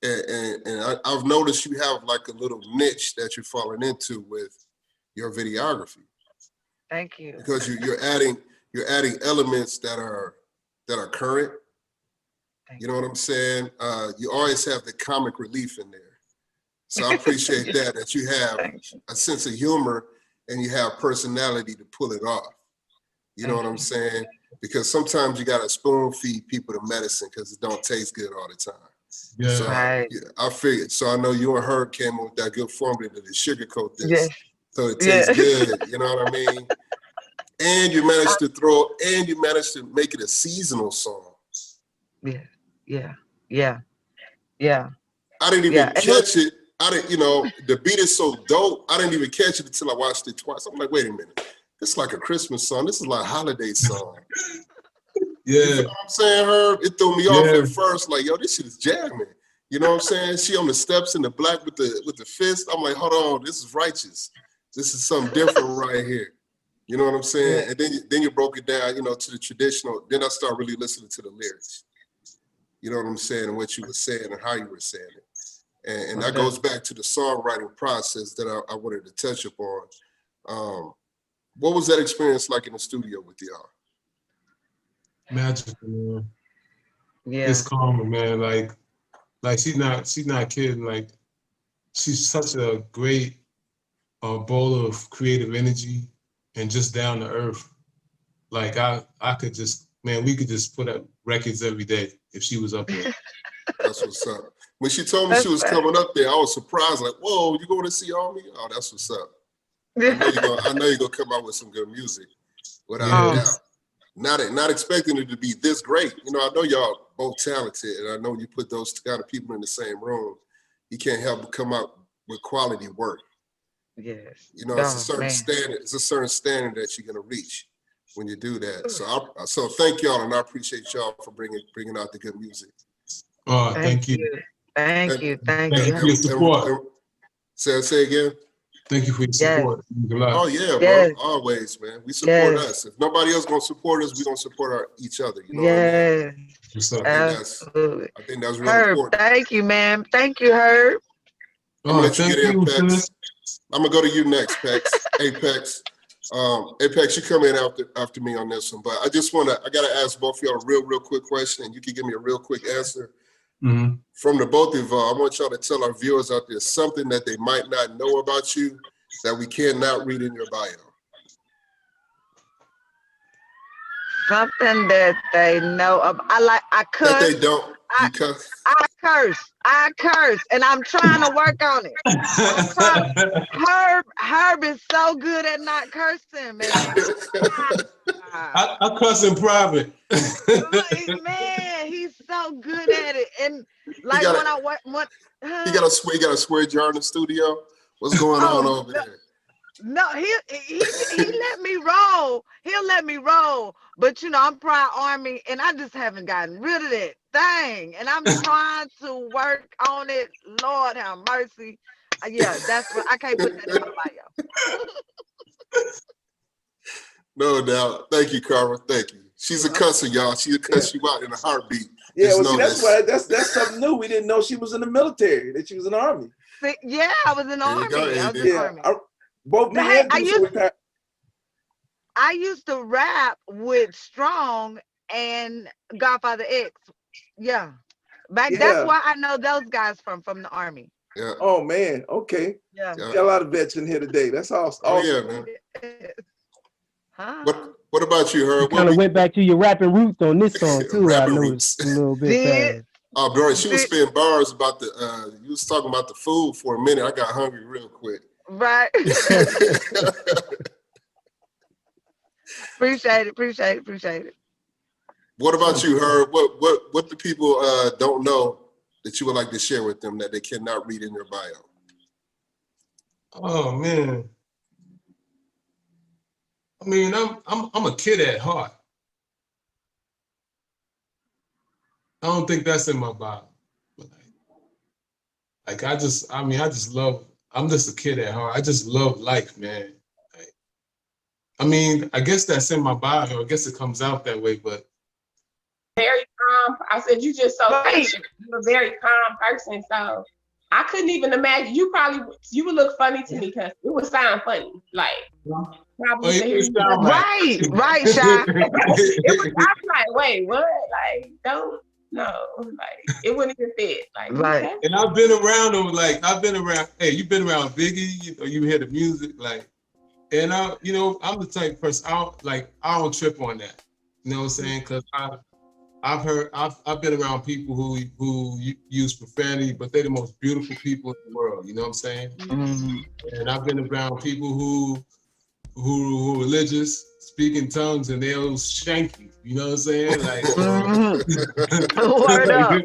and I've noticed you have like a little niche that you're falling into with your videography. Thank you. Because you're adding elements that are current. You know what I'm saying? You always have the comic relief in there. So I appreciate that you have a sense of humor and you have personality to pull it off. You know what I'm saying? Because sometimes you got to spoon feed people the medicine because it don't taste good all the time. Yeah. So I figured. So I know you and Herb came up with that good formula to sugarcoat this. So it tastes good. You know what I mean? And you managed to make it a seasonal song. Yeah. I didn't even catch it. The beat is so dope. I didn't even catch it until I watched it twice. I'm like, wait a minute. This is like a Christmas song. This is like a holiday song. Yeah. You know what I'm saying, Herb? It threw me off at first, like, yo, this shit is jamming. You know what I'm saying? She on the steps in the black with the fist. I'm like, hold on, this is righteous. This is something different right here. You know what I'm saying? And then you broke it down, to the traditional. Then I started really listening to the lyrics. You know what I'm saying? And what you were saying and how you were saying it. And that goes back to the songwriting process that I wanted to touch upon. What was that experience like in the studio with y'all? Magical, man. Yeah. It's Karma, man. Like she's not kidding. Like she's such a great bowl of creative energy and just down to earth. Like I could just, man, we could just put up records every day if she was up there. That's what's up. When she told me she was coming up there, I was surprised. Like, whoa, you going to see all me? Oh, that's what's up. I know you're gonna come out with some good music, without a doubt. Not expecting it to be this great. I know y'all both talented, and I know you put those kind of people in the same room. You can't help but come out with quality work. Yes. It's a certain standard. It's a certain standard that you're gonna reach when you do that. So thank y'all, and I appreciate y'all for bringing out the good music. Oh, thank you. Thank you. Thank you for your support. Say again. Thank you for your support. Oh yeah, bro. Always, man. We support us. If nobody else gonna support us, we gonna support each other. You know what I mean? Absolutely. I think that's really Herb, important. thank you, man. Thank you, Herb. I'm gonna let you get in, Pex. I'm gonna go to you next, Pex. Apex. Apex, you come in after me on this one, but I gotta ask both of y'all a real quick question, and you can give me a real quick answer. Mm-hmm. From the both of y'all, I want y'all to tell our viewers out there something that they might not know about you that we cannot read in your bio. Something that they know of. I curse. That they don't. I curse, and I'm trying to work on it. Herb is so good at not cursing, man. I curse in private. Man, he's so good at it, and like when I work, he got a swear jar in the studio. What's going on over there? No, he let me roll. He'll let me roll, but I'm Pride Army, and I just haven't gotten rid of that thing, and I'm trying to work on it. Lord have mercy. Yeah, that's what I can't put that in my bio. No doubt. Thank you, Karma. Thank you. She's a cusser, y'all. She'll cuss you out in a heartbeat. Yeah, Just well, see, know that's this. why that's something new. We didn't know she was in the military, that she was in the army. Yeah, I was in the There you go, army. I was in AD. the army. Both me Hey, and Deuce retired. I used to rap with Strong and Godfather X. Yeah. That's why I know those guys from the army. Yeah. Oh man, okay. Yeah. Got a lot of vets in here today. That's awesome. Oh yeah, man. Huh? What about you, You Herb? kind of went back to your rapping roots on this song too. I Rapping noticed roots. a little bit Did fast. Oh, bro, she was spitting bars about the. You was talking about the food for a minute. I got hungry real quick. right. Appreciate it. What about you, Herb? What the people don't know that you would like to share with them that they cannot read in your bio? Oh man. I mean, I'm a kid at heart. I don't think that's in my bio. Like I just love. I'm just a kid at heart. I just love life, man. Like, I mean, I guess that's in my bio. I guess it comes out that way, but Very calm. I said you just so patient. You're a very calm person, so I couldn't even imagine. You would look funny to me because it would sound funny. Like probably to hear you. Right, Shy. I'm like, wait, what? Like, don't. No, like it wouldn't even fit. Like, right. Okay. And I've been around them. Like I've been around. Hey, you've been around Biggie. You hear the music, like, and I'm the type of person. I don't trip on that. You know what I'm saying? Because I've been around people who use profanity, but they're the most beautiful people in the world. You know what I'm saying? Mm-hmm. And I've been around people who are religious, speak in tongues, and they'll shank you. You know what I'm saying? Like, Word up.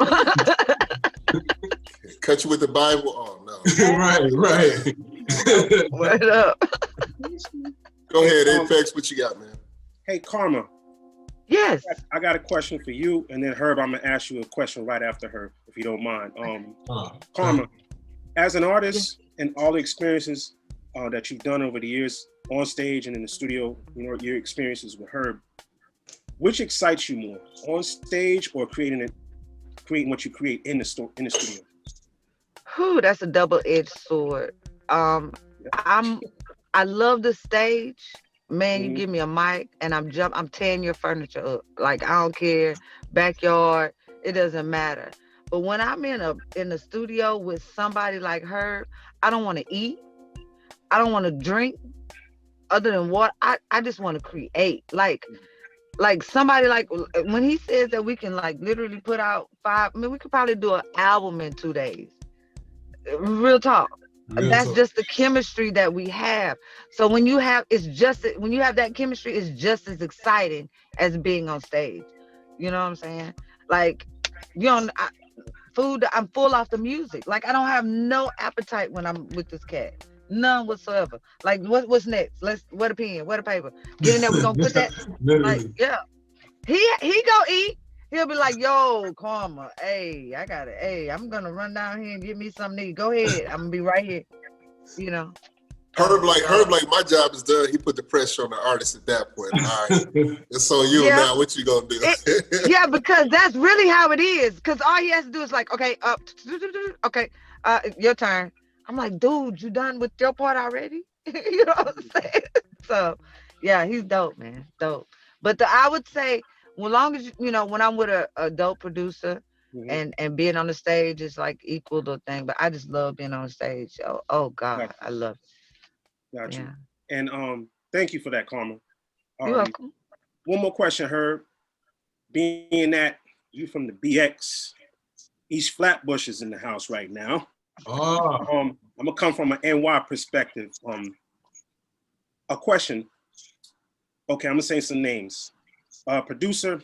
Cut you with the Bible? Oh no. right. Word up. Go ahead, Apex. What you got, man? Hey, Karma. Yes. I got a question for you, and then Herb, I'm gonna ask you a question right after her, if you don't mind. Karma, as an artist and all the experiences that you've done over the years on stage and in the studio, your experiences with Herb, which excites you more, on stage or creating what you create in the studio? Whew, that's a double-edged sword. I love the stage. Man, you give me a mic and I'm tearing your furniture up. Like I don't care, backyard, it doesn't matter. But when I'm in the studio with somebody like her, I don't want to eat. I don't want to drink other than what I just want to create. Like somebody like when he says that we can like literally put out we could probably do an album in 2 days. Real talk. That's just the chemistry that we have. So when you have that chemistry, it's just as exciting as being on stage. You know what I'm saying? Like, food, I'm full off the music. Like I don't have no appetite when I'm with this cat. None whatsoever. Like what's next? Where the pen, where the paper? Get in there, we're gonna put that. Like, yeah. He go eat. He'll be like, yo, Karma, hey, I'm gonna run down here and get me something to eat. Go ahead. I'm gonna be right here. Herb, like my job is done. He put the pressure on the artist at that point. All right, it's on you now. What you gonna do? Yeah, because that's really how it is. Because all he has to do is like, okay, okay, your turn. I'm like, dude, you done with your part already? You know what I'm saying? So, yeah, he's dope, man, dope. But I would say, as long as when I'm with a dope producer and being on the stage is like equal to thing. But I just love being on stage. Oh God, I love it. Got you. And thank you for that, Karma. You're welcome. One more question, Herb. Being that you from the BX, East Flatbush is in the house right now. I'm gonna come from an NY perspective. A question. Okay, I'm gonna say some names. Producer,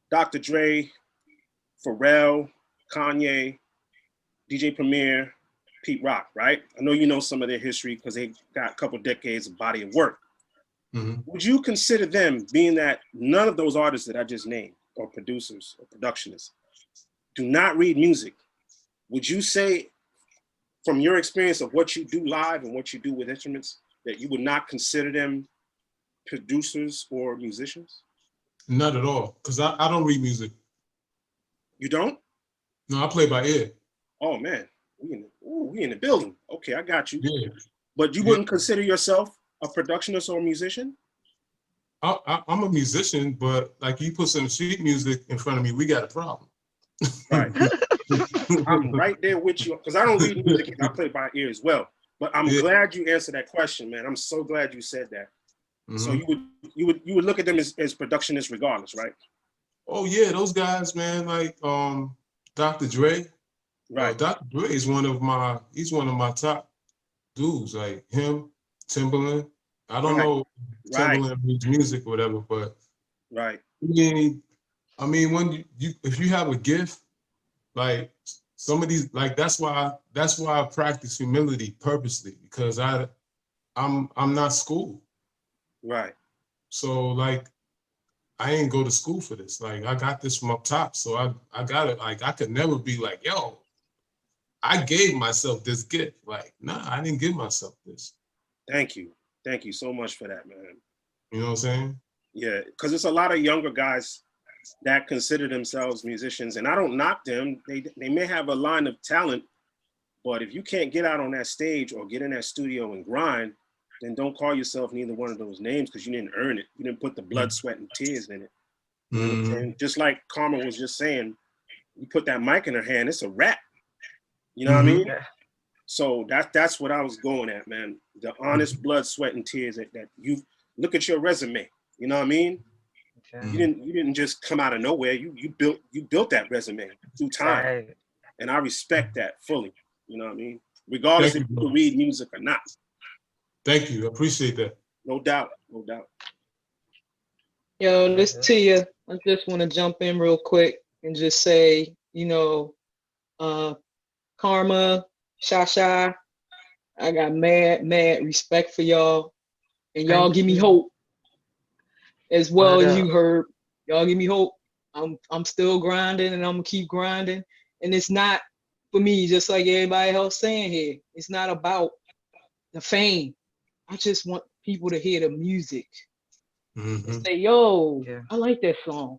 Dr. Dre, Pharrell, Kanye, DJ Premier, Pete Rock, right? I know you know some of their history because they got a couple decades of body of work. Would you consider them, being that none of those artists that I just named, or producers or productionists, do not read music, would you say, from your experience of what you do live and what you do with instruments, that you would not consider them producers or musicians? Not at all, because I don't read music. You don't? No, I play by ear. Oh man, we in the building. Okay, I got you. Yeah. But you wouldn't consider yourself a productionist or a musician? I'm a musician, but like you put some sheet music in front of me, we got a problem. Right. I'm right there with you because I don't read music. I play by ear as well. But I'm glad you answered that question, man. I'm so glad you said that. Mm-hmm. So you would look at them as productionists regardless, right? Oh yeah, those guys, man, like Dr. Dre. Right. Dr. Dre is one of my top dudes, like him, Timberland. I don't know Timberland reads music or whatever, but right. I mean when you if you have a gift, like some of these, like that's why I practice humility purposely, because I'm not schooled. Right. So like I ain't go to school for this. Like I got this from up top. So I got it. Like I could never be like, yo, I gave myself this gift. Like, nah, I didn't give myself this. Thank you. Thank you so much for that, man. You know what I'm saying? Yeah, because it's a lot of younger guys that consider themselves musicians, and I don't knock them. They may have a line of talent, but if you can't get out on that stage or get in that studio and grind, then don't call yourself neither one of those names because you didn't earn it. You didn't put the blood, sweat, and tears in it. You know what I'm saying? Just like Karma was just saying, you put that mic in her hand, it's a rap. You know what I mean? Yeah. So that's what I was going at, man. The honest blood, sweat, and tears that you look at your resume. You know what I mean? Okay. You didn't just come out of nowhere. You built that resume through time, right. And I respect that fully. You know what I mean? Regardless if you read music or not. Thank you. I appreciate that. No doubt. No doubt. Yo, this Tia, I just want to jump in real quick and just say, Karma, Shasha, I got mad respect for y'all. And y'all give me hope as well as you heard. Y'all give me hope. I'm still grinding and I'm gonna keep grinding. And it's not for me, just like everybody else saying here, it's not about the fame. I just want people to hear the music and say, yo, I like that song.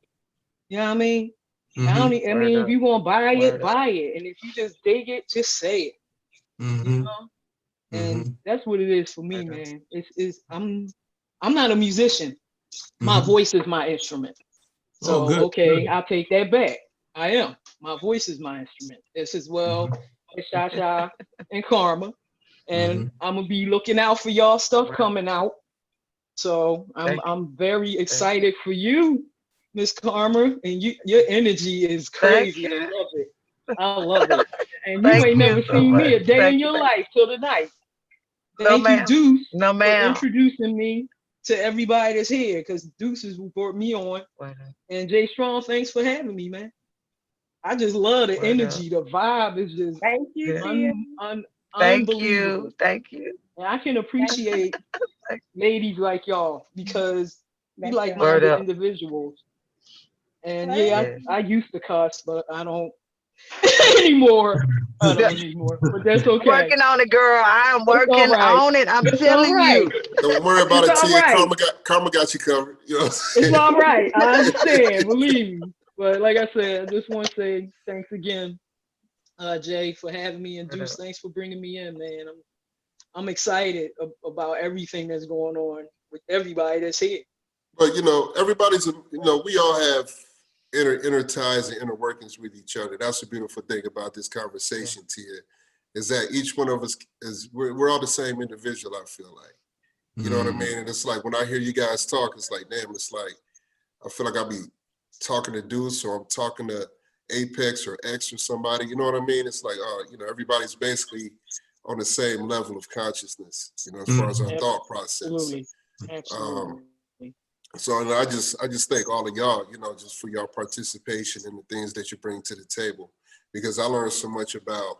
You know what I mean? I mean, if you want to buy it, buy it. And if you just dig it, just say it. You know? And that's what it is for me, man. I'm not a musician. My voice is my instrument. So, okay, I'll take that back. I am. My voice is my instrument. It's as well as Shasha and Karma. And I'm gonna be looking out for y'all stuff coming out. So I'm very excited for you, Miss Karma, and your energy is crazy. I love it. I love it. And you ain't never seen me a day in your life till tonight. Thank you, Deuce, for introducing me to everybody that's here, because Deuce is who brought me on. And Jay Strong, thanks for having me, man. I just love the energy. The vibe is just thank you. Unbelievable. Thank you. And I can appreciate ladies like y'all because we like-minded individuals. And I used to cuss, but I don't anymore. I don't anymore. But that's okay. Working on it, girl. I am working on it. I'm telling you. Don't worry about it, Tia. Karma got you covered. You know? It's all right. I understand. Believe me. But like I said, I just want to say thanks again, Jay, for having me, and Deuce, thanks for bringing me in, man. I'm excited about everything that's going on with everybody that's here. But everybody's we all have inner ties and inner workings with each other. That's the beautiful thing about this conversation, Tia, is that each one of us we're all the same individual. I feel like, you know what I mean. And it's like when I hear you guys talk, it's like, damn, it's like I feel like I'll be talking to Deuce or I'm talking to Apex or X or somebody. You know what I mean? It's like, everybody's basically on the same level of consciousness, as far as our thought process. Absolutely. So I just thank all of y'all, just for your participation and the things that you bring to the table, because I learned so much about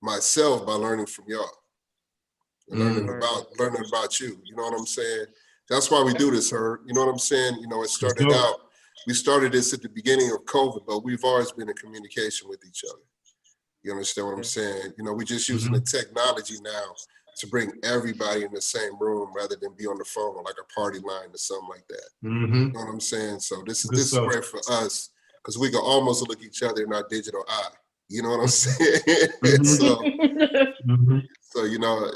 myself by learning from y'all, and learning about you. You know what I'm saying? That's why we do this, Herb. You know what I'm saying? It started out. We started this at the beginning of COVID, but we've always been in communication with each other. You understand what I'm saying? We're just using the technology now to bring everybody in the same room rather than be on the phone or like a party line or something like that. You know what I'm saying? So this is great for us because we can almost look each other in our digital eye. You know what I'm saying? So you know,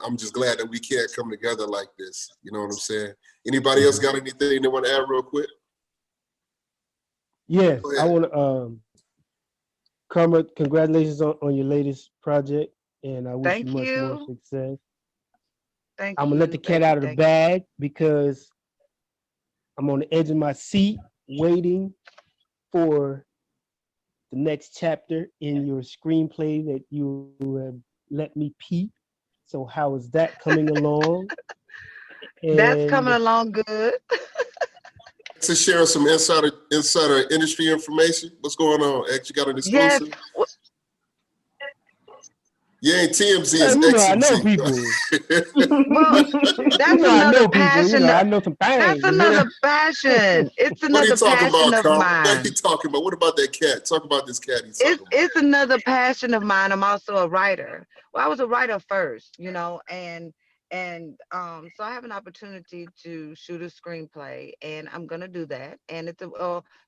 I'm just glad that we can't come together like this. You know what I'm saying? Anybody else got anything they want to add real quick? Yes, I want to Karma, congratulations on your latest project, and I wish you much more success. I'm gonna let the cat out of the bag because I'm on the edge of my seat waiting for the next chapter in your screenplay that you have let me peep. So how is that coming along? That's coming along good. To share some insider industry information. What's going on, X? You got an exclusive? Yes. You ain't TMZ, it's you know, XMZ. I know people. Well, that's you know, I know passion. People. You know, I know some things. That's another passion. It's another what are you talking passion about, of Carl? mine. What are you talking about? What about that cat? Talk about this cat he's talking about. It's another passion of mine. I'm also a writer. Well, I was a writer first, you know, and so I have an opportunity to shoot a screenplay, and I'm gonna do that, and it's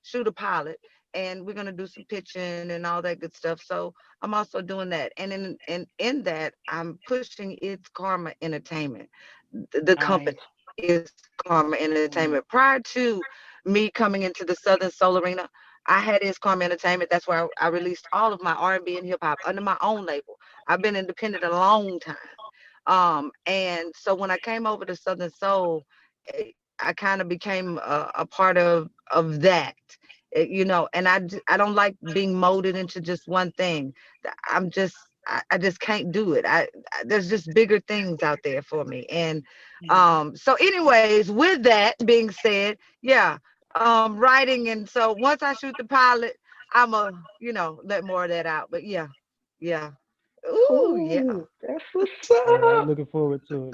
shoot a pilot, and we're gonna do some pitching and all that good stuff. So I'm also doing that, and in that I'm pushing It's Karma Entertainment. The company is Karma Entertainment. Prior to me coming into the Southern Soul Arena, I had It's Karma Entertainment. That's where I released all of my R&B and hip hop under my own label. I've been independent a long time. And so when I came over to Southern Soul, I kind of became a part of that, you know, and I don't like being molded into just one thing. I just can't do it. There's just bigger things out there for me. And so anyways, with that being said, yeah, writing. And so once I shoot the pilot, I'm let more of that out. But yeah. Ooh, yeah. That's what's up. I'm looking forward to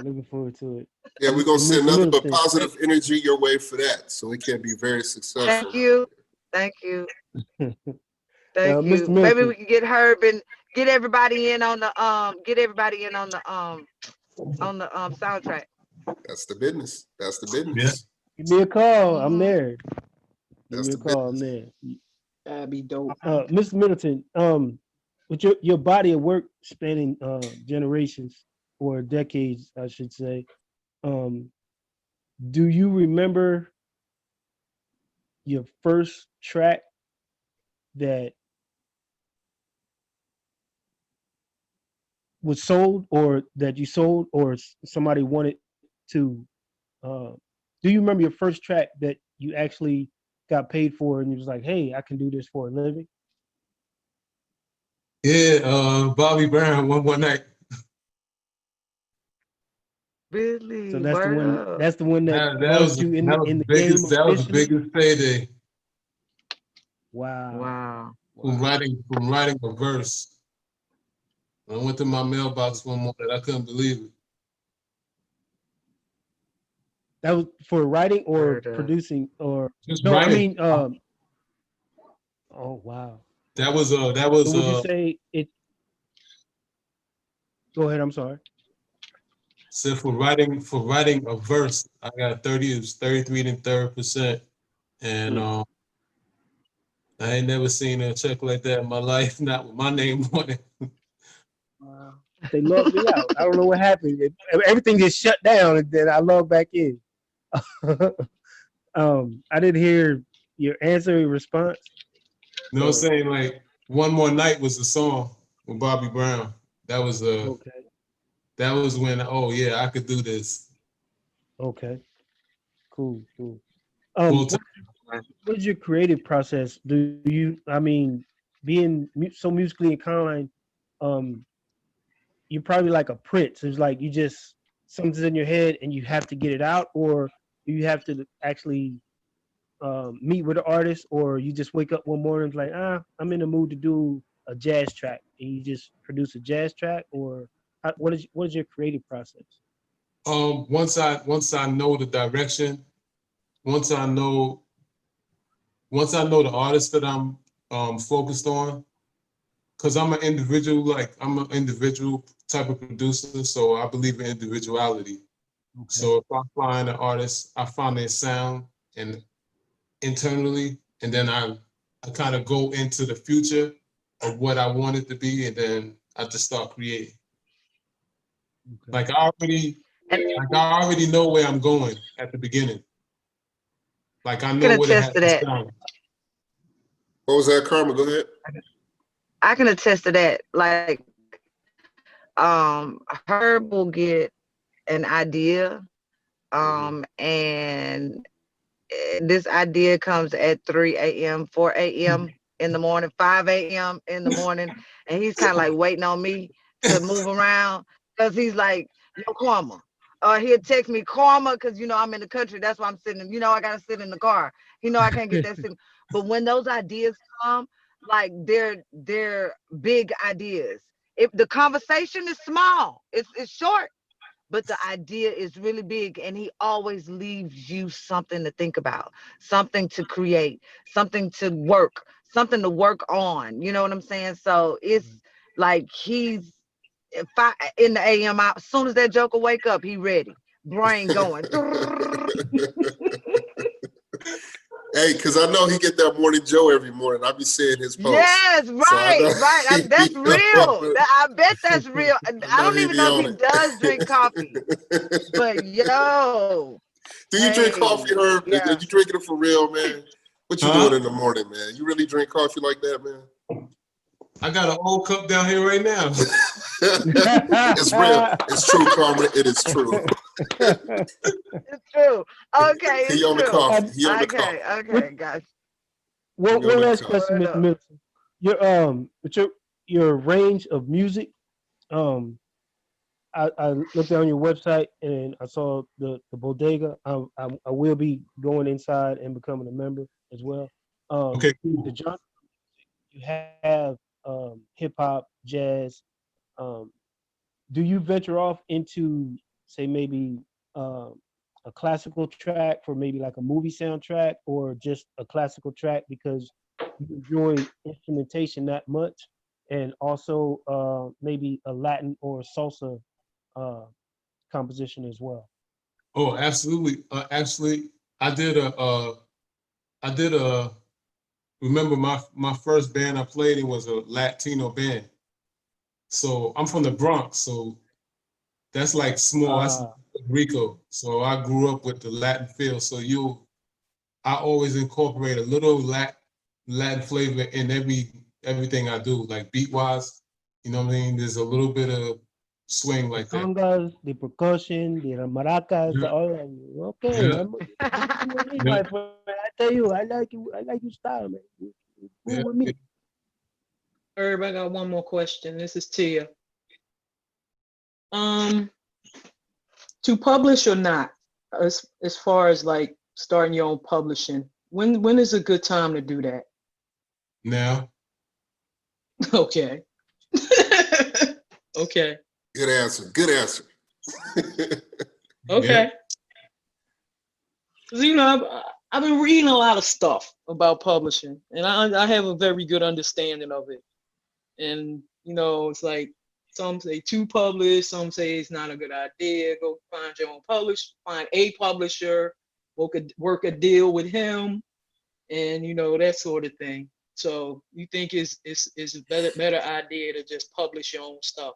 it. Yeah, we're gonna send nothing but Middleton. positive energy your way for that, so it can be very successful. Thank you. Thank you. Thank you. Mr. Maybe Middleton. we can get Herb and get everybody in on the soundtrack. That's the business. That's the business. Yeah. Give me a call. I'm there. That's Give me a call. I'm there. That'd be dope. Mr. Middleton, with your body of work spanning generations or decades, I should say, do you remember your first track that was sold, or that you sold, or somebody wanted to? Do you remember your first track that you actually got paid for, and you was like, "Hey, I can do this for a living"? Yeah, Bobby Brown, One More Night. Really? So that's the one. Up. That's the one that was you in the biggest, game. That was the biggest payday. Wow. From writing a verse. I went to my mailbox one morning. I couldn't believe it. That was for writing or producing, or just no? writing. I mean, oh wow. That was So would you say it? Go ahead. I'm sorry. So for writing a verse, I got 33 1/3%, and I ain't never seen a check like that in my life. Not with my name on it. Wow. They logged me out. I don't know what happened. Everything just shut down, and then I logged back in. I didn't hear your answer, your response. You know what I'm saying? Like One More Night was the song with Bobby Brown. That was okay. That was when I could do this. Okay. Cool. What's your creative process? Do you? I mean, being so musically inclined, you're probably like a Prince. It's like you just something's in your head and you have to get it out, or you have to actually meet with an artist, or you just wake up one morning and like, I'm in the mood to do a jazz track, and you just produce a jazz track, or what is your creative process? Once I know the direction, once I know the artist that I'm focused on, because I'm an individual type of producer, so I believe in individuality. Okay. So if I find an artist, I find their sound and internally, and then I I kind of go into the future of what I want it to be, and then I just start creating. Like I already know where I'm going at the beginning. Like I know can what it attest has to to that. sound. What was that, Karma? Go ahead. I can attest to that. Like, Herb will get an idea, and this idea comes at 3 a.m., 4 a.m. in the morning, 5 a.m. in the morning, and he's kind of like waiting on me to move around because he's like, yo, Karma. He'll text me Karma because, I'm in the country. That's why I'm sitting, I got to sit in the car. I can't get that sitting. But when those ideas come, like they're big ideas. If the conversation is small, it's short, but the idea is really big, and he always leaves you something to think about, something to create, something to work on. You know what I'm saying? So it's like he's in the AM. As soon as that joker wake up, he ready, brain going. Hey, because I know he get that morning Joe every morning. I be seeing his posts. Yes, right. That's real. I bet that's real. I don't even know if he does drink coffee, but yo. Do you drink coffee, Herb? Yeah. Are you drinking it for real, man? What you doing in the morning, man? You really drink coffee like that, man? I got an old cup down here right now. It's real. It's true, Karma. It is true. It's true. Okay, it's he on true. The coffee. He on the coffee. Okay, guys. One last question, Mr. Middleton. With your range of music, I looked on your website and I saw the bodega. I will be going inside and becoming a member as well. Okay. The genre you have hip hop, jazz. Do you venture off into, say, maybe a classical track for maybe like a movie soundtrack, or just a classical track because you enjoy instrumentation that much, and also maybe a Latin or salsa composition as well? Oh, absolutely. Actually, I did a remember my first band I played in was a Latino band. So I'm from the Bronx, so that's like small. That's Rico. So I grew up with the Latin feel. So I always incorporate a little Latin flavor in everything I do, like beat wise. You know what I mean? There's a little bit of swing like that. Congas, the percussion, the maracas, all of you. Okay, my friend. I tell you, I like your style, man. Cool with me. Herb, I got one more question. This is Tia. To publish or not, as far as like starting your own publishing, when is a good time to do that? Now. Okay. Okay. Good answer. Okay. Yeah. I've been reading a lot of stuff about publishing, and I have a very good understanding of it. And it's like some say to publish, some say it's not a good idea. Go find your own find a publisher, work a deal with him, and that sort of thing. So you think it's a better idea to just publish your own stuff?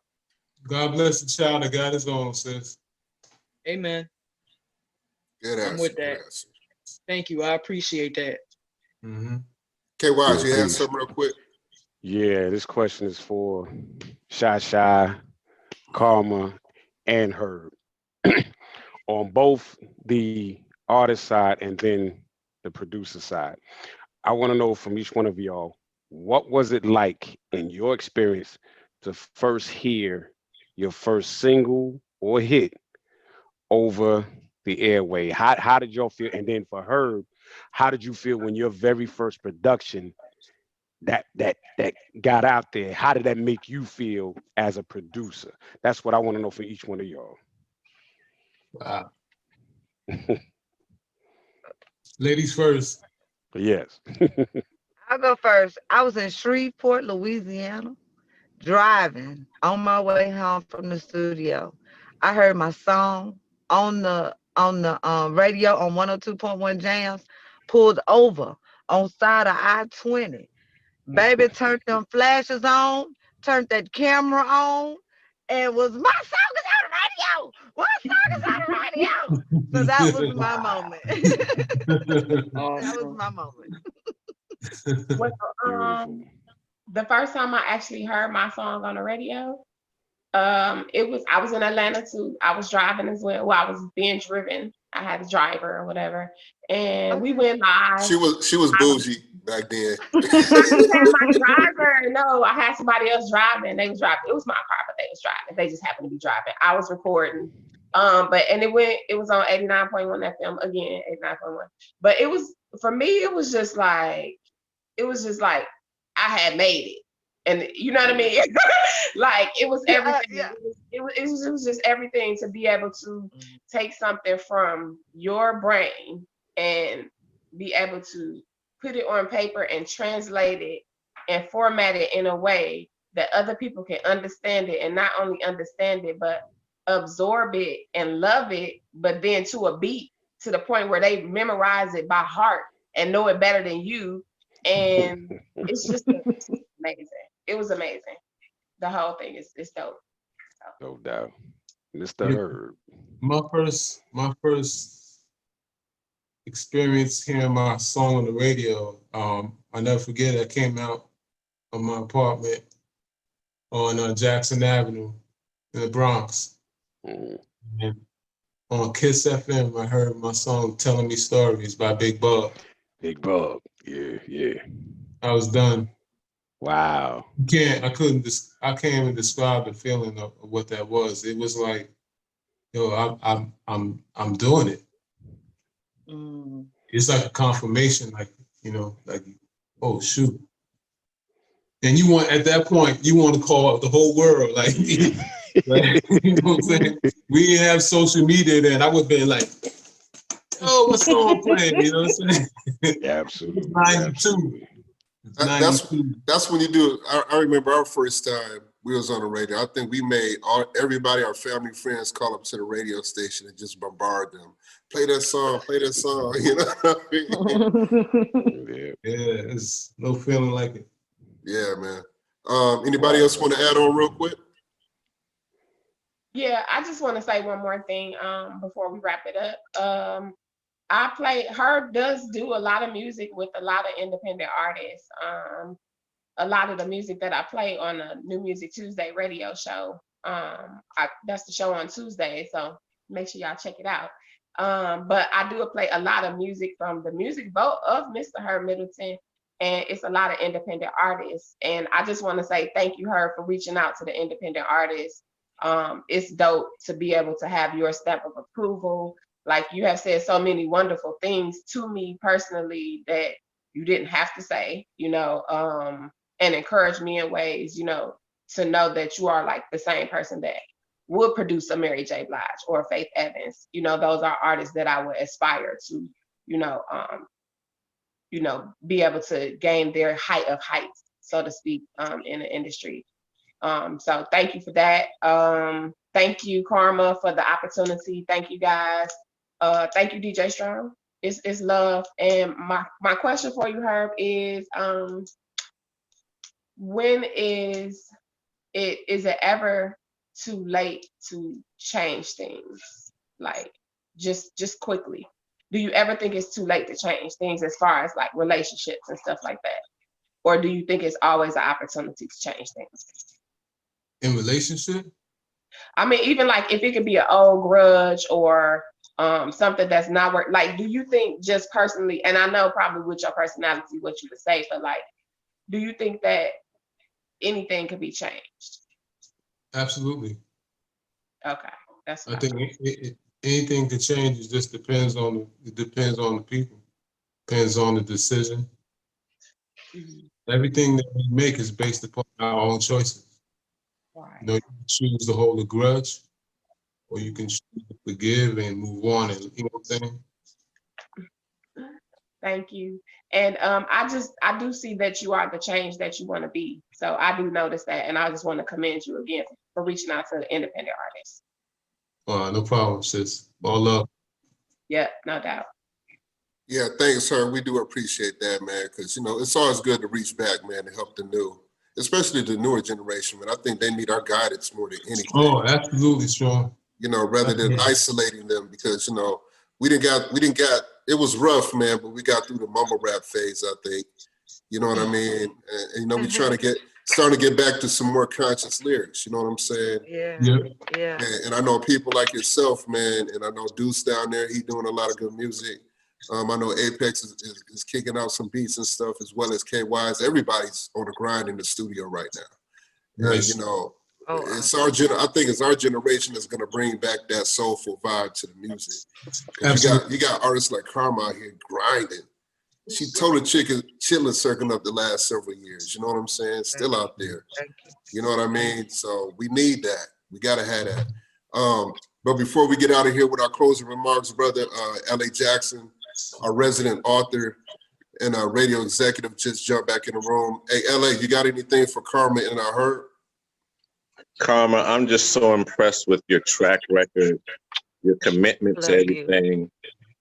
God bless the child that got his own, sis. Amen. Good answer. I'm with that. Thank you. I appreciate that. Mm-hmm. K-Wise, you have something real quick? Yeah, this question is for Shy, Karma, and Herb. On both the artist side and then the producer side. I want to know from each one of y'all, what was it like in your experience to first hear your first single or hit over the airway? How did y'all feel? And then for Herb, how did you feel when your very first production that got out there? How did that make you feel as a producer? That's what I want to know for each one of y'all. Wow. Ladies first. Yes. I'll go first. I was in Shreveport, Louisiana, driving on my way home from the studio. I heard my song on the radio on 102.1 Jams, pulled over. on side of I-20. Baby turned them flashes on, turned that camera on, and was my song is on the radio. My song is on the radio. So that was my moment. That was my moment. Well, the first time I actually heard my song on the radio, I was in Atlanta too. I was driving as well. Well, I was being driven. I had a driver or whatever, and we went live. She was bougie back then. I had my driver. No, I had somebody else driving. They was driving. It was my car, but they was driving. They just happened to be driving. I was recording. It was on 89.1 FM again, 89.1. But it was, for me, it was just like I had made it. And you know what I mean? Like it was everything. Yeah. It was just everything to be able to take something from your brain and be able to put it on paper and translate it and format it in a way that other people can understand it, and not only understand it, but absorb it and love it, but then to a beat, to the point where they memorize it by heart and know it better than you. And it's just amazing. It was amazing. The whole thing is dope. So. No doubt. Mr. Herb. My first experience hearing my song on the radio, I never forget, I came out of my apartment on Jackson Avenue in the Bronx. And on Kiss FM, I heard my song Telling Me Stories by Big Bug. Big Bug. Yeah. I was done. Wow. I can't even describe the feeling of what that was. It was like, yo, I'm doing it. It's like a confirmation, like, oh shoot. And at that point, you want to call out the whole world, like, like, you know what I'm saying? We didn't have social media then. I would have been like, oh, what song playing? You know what I'm saying? Yeah, absolutely. 92. That's when you do it. I remember our first time we was on the radio. I think we made everybody, our family, friends, call up to the radio station and just bombard them. Play that song, you know what I mean? Yeah, it's no feeling like it. Yeah, man. Anybody else want to add on real quick? Yeah, I just want to say one more thing before we wrap it up. Herb does do a lot of music with a lot of independent artists. A lot of the music that I play on the New Music Tuesday radio show, that's the show on Tuesday, so make sure y'all check it out. But I do play a lot of music from the music vault of Mr. Herb Middleton, and it's a lot of independent artists. And I just want to say thank you, Herb, for reaching out to the independent artists. It's dope to be able to have your stamp of approval. Like, you have said so many wonderful things to me personally that you didn't have to say, and encourage me in ways, to know that you are like the same person that would produce a Mary J. Blige or a Faith Evans. Those are artists that I would aspire to, be able to gain their height of heights, so to speak, in the industry. So thank you for that. Thank you, Karma, for the opportunity. Thank you, guys. Thank you, DJ Strong. It's love. And my question for you, Herb, is when is it ever too late to change things? Like, just quickly. Do you ever think it's too late to change things as far as like relationships and stuff like that? Or do you think it's always an opportunity to change things? In relationship? I mean, even like if it could be an old grudge or something that's not work. Like, do you think, just personally, and I know probably with your personality what you would say, but like, do you think that anything could be changed? Absolutely. Okay, that's. I think anything can change. It just depends on the people. Depends on the decision. Everything that we make is based upon our own choices. Right. You can choose to hold a grudge, or you can choose to forgive and move on. And you know what I'm saying? Thank you. And I do see that you are the change that you want to be. So I do notice that, and I just want to commend you again for reaching out to the independent artists. No problem, sis. All love. Yeah, no doubt. Yeah, thanks, sir. We do appreciate that, man, because, it's always good to reach back, man, to help the new, especially the newer generation, man. I think they need our guidance more than anything. Oh, absolutely, Sean. Rather than isolating them, because, we didn't got, it was rough, man, but we got through the mumble rap phase, I think. You know what I mean? And we starting to get back to some more conscious lyrics. You know what I'm saying? Yeah. And I know people like yourself, man, and I know Deuce down there, he doing a lot of good music. I know Apex is kicking out some beats and stuff, as well as KY's. Everybody's on the grind in the studio right now. Nice. And, it's I think it's our generation that's going to bring back that soulful vibe to the music. You got artists like Karma out here grinding. She told a chick chilling circling up the last several years. You know what I'm saying? Still out there. You know what I mean? So we need that. We gotta have that. But before we get out of here with our closing remarks, brother, L.A. Jackson, our resident author and our radio executive, just jumped back in the room. Hey, L.A., you got anything for Karma and I heard? Karma, I'm just so impressed with your track record, your commitment to everything,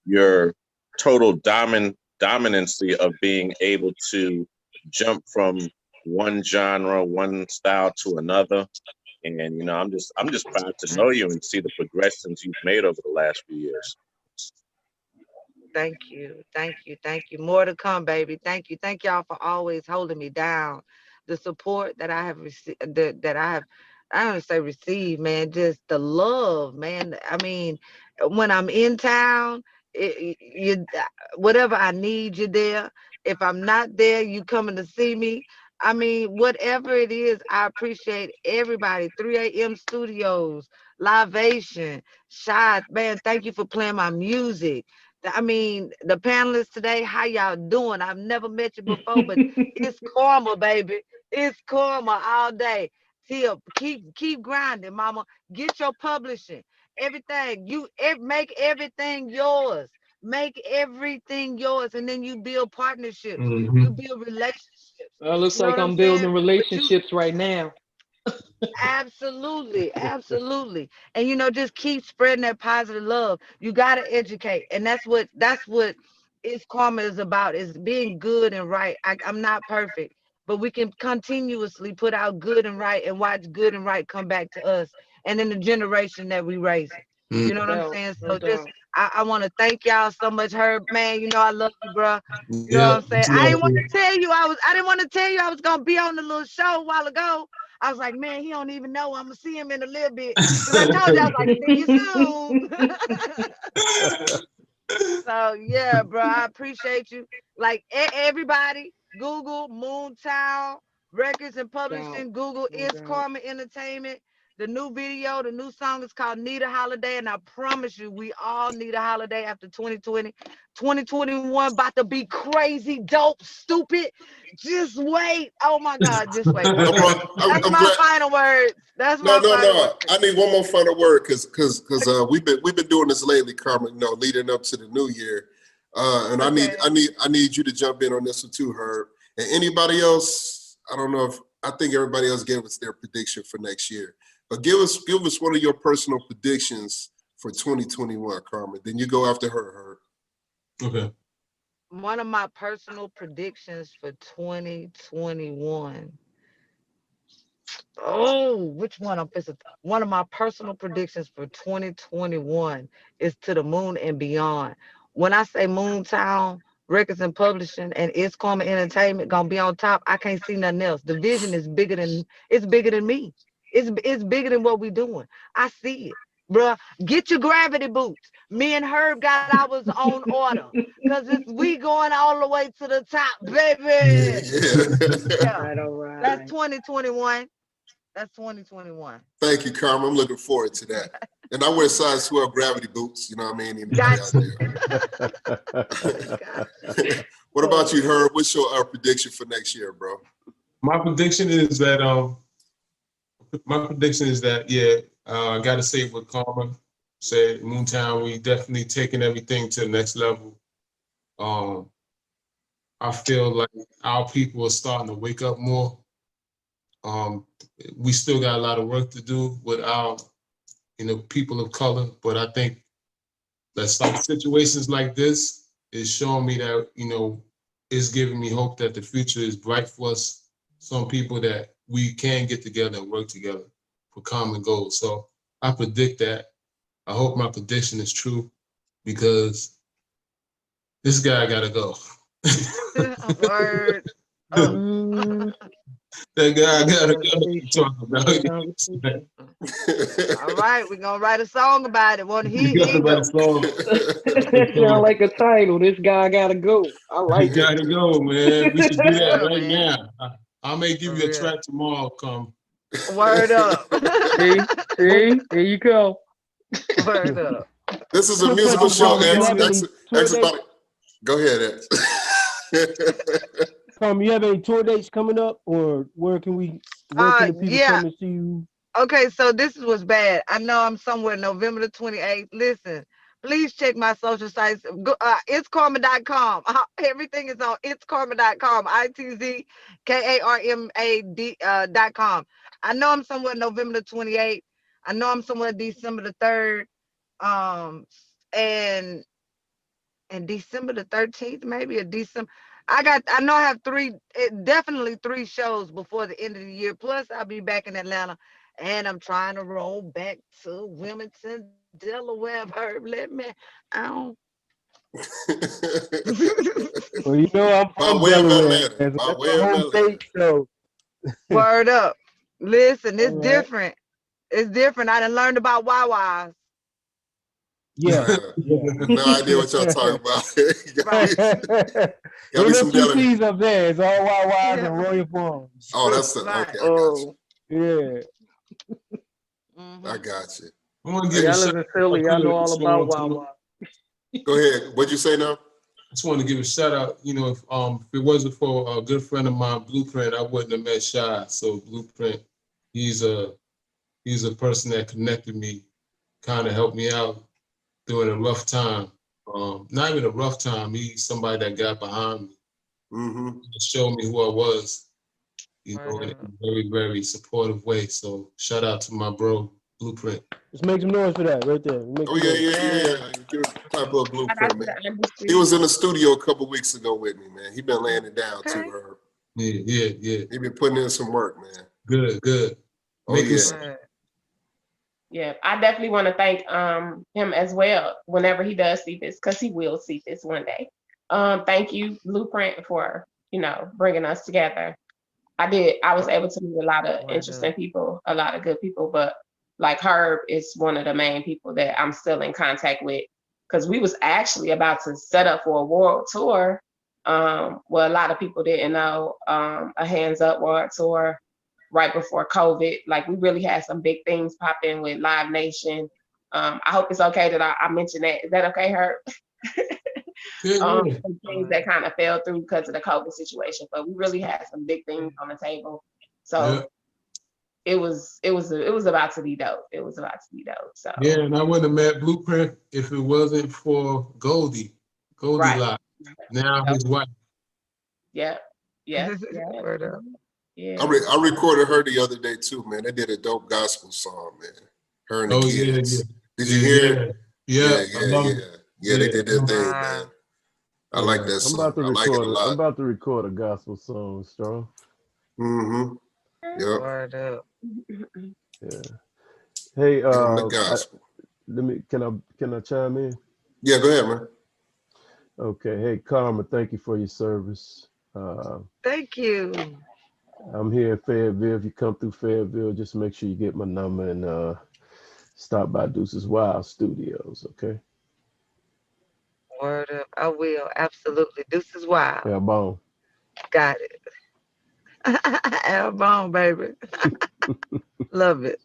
your total dominancy of being able to jump from one genre, one style to another. And I'm just proud to know you and see the progressions you've made over the last few years. Thank you. More to come, baby. Thank y'all for always holding me down. The support that I have received, I don't say receive, man, just the love, man. I mean, when I'm in town, whatever I need, you're there. If I'm not there, you coming to see me. I mean, whatever it is, I appreciate everybody. 3 a.m. Studios, Lyvation, Shot, man, thank you for playing my music. I mean, the panelists today, how y'all doing? I've never met you before, but it's karma, baby. It's karma all day. Till keep grinding, mama. Get your publishing. Everything. Make everything yours. Make everything yours, and then you build partnerships. You build relationships. Well, looks like I'm building relationships right now. Absolutely. And just keep spreading that positive love. You gotta educate, and that's what ITZKARMA is about, is being good and right. I'm not perfect, but we can continuously put out good and right and watch good and right come back to us and in the generation that we raise. You know what I'm saying? So I want to thank y'all so much, Herb. Man, I love you, bro. You know what I'm saying? I didn't want to tell you I was gonna be on the little show a while ago. I was like, man, he don't even know. I'm gonna see him in a little bit. Because I told you, I was like, see you soon. So yeah, bro, I appreciate you. Like everybody, Google Moontown Records and Publishing, Google ITZKARMA Entertainment. The new video, the new song is called Need a Holiday, and I promise you, we all need a holiday after 2020. 2021 about to be crazy, dope, stupid. Just wait. Oh my God, just wait. That's my final words. That's my final words. I need one more final word because we've been doing this lately, Karma. Leading up to the new year, and okay. I need you to jump in on this one too, Herb. And anybody else, I don't know if I think everybody else gave us their prediction for next year. But give us one of your personal predictions for 2021, Karma. Then you go after her. Okay. One of my personal predictions for 2021. Oh, which one? One of my personal predictions for 2021 is to the moon and beyond. When I say Moontown Records and Publishing and ITZKARMA Entertainment gonna be on top, I can't see nothing else. The vision is bigger than me. It's bigger than what we doing. I see it, bruh. Get your gravity boots. Me and Herb got ours on order because we going all the way to the top, baby. Yeah. All right. That's 2021. That's 2021. Thank you, Karma. I'm looking forward to that. And I wear size 12 gravity boots. You know what I mean? What about you, Herb? What's your prediction for next year, bro? My prediction is that I got to say what Karma said. Moontown, we definitely taking everything to the next level. I feel like our people are starting to wake up more. We still got a lot of work to do with our, people of color, but I think that situations like this it's showing me that, you know, it's giving me hope that the future is bright for us, some people that we can get together and work together for common goals. So I predict that. I hope my prediction is true because this guy gotta go. Word. That guy gotta go. All right, we're gonna write a song about it. When You gotta write a song. Sound like a title. This guy gotta go. I like You gotta go, man. We should do that Yeah, right man. now. I may give you a track tomorrow. Come. Word up. See, here you go. Word up. This is a musical show. X, go ahead, X. You have any tour dates coming up, or where can the people come and see you? Okay, so this was bad. I know I'm somewhere November the 28th. Listen, please check my social sites. Go, ITZKARMA.com. Everything is on ITZKARMA.com. ITZKARMA.com. I know I'm somewhere November the 28th. I know I'm somewhere December the 3rd. And December the 13th, maybe, or December. I know I have definitely three shows before the end of the year. Plus, I'll be back in Atlanta, and I'm trying to roll back to Wilmington, Delaware. Herb, let me out. Well, you know I'm from Delaware. That's my home state, so. Word up. Listen, it's different. It's different. I done learned about Wawas. Yeah. No idea what y'all talking about. Ain't no QCs up there. It's all Wawas and Royal Farms. Oh, that's okay. I got you. Yeah. I got you. I live in Philly. I know all about Wawa. Go ahead. What'd you say now? I just want to give a shout out. You know, if it wasn't for a good friend of mine, Blueprint, I wouldn't have met Shy. So Blueprint, he's a person that connected me, kind of helped me out during a rough time. Not even a rough time. He's somebody that got behind me. He showed me who I was, you know, in a very, very supportive way. So shout out to my bro, Blueprint. Let's make some noise for that right there. Yeah. Give a clap of Blueprint, man. He was in the studio a couple weeks ago with me, man. He been laying it down too, Herb. Yeah. He been putting in some work, man. Good. Oh, yeah. Yeah, I definitely want to thank him as well whenever he does see this, because he will see this one day. Thank you, Blueprint, for, you know, bringing us together. I was able to meet a lot of interesting people, a lot of good people, but like Herb is one of the main people that I'm still in contact with, because we was actually about to set up for a world tour. Well, a lot of people didn't know, a Hands Up World Tour right before COVID. Like, we really had some big things pop in with Live Nation. I hope it's okay that I mention that. Is that okay, Herb? Some things that kind of fell through because of the COVID situation, but we really had some big things on the table. So it was about to be dope. It was about to be dope. So yeah, and I wouldn't have met Blueprint if it wasn't for Goldie right. Locke. Now his wife. Yeah. I recorded her the other day too, man. They did a dope gospel song, man. Her and the kids. Yeah. Did you hear it? Yeah. Yeah, they did their thing, man. I like that song. I like it a lot. I'm about to record a gospel song, Strong. Yep. Word up. Yeah. Hey, the gospel. Can I chime in? Yeah, go ahead, man. Okay. Hey, Karma, thank you for your service. Thank you. I'm here in Fayetteville. If you come through Fayetteville, just make sure you get my number and stop by Deuces Wild Studios, okay? Word up. I will. Absolutely. Deuces Wild. Yeah, boom. Got it. Album, baby. Love it.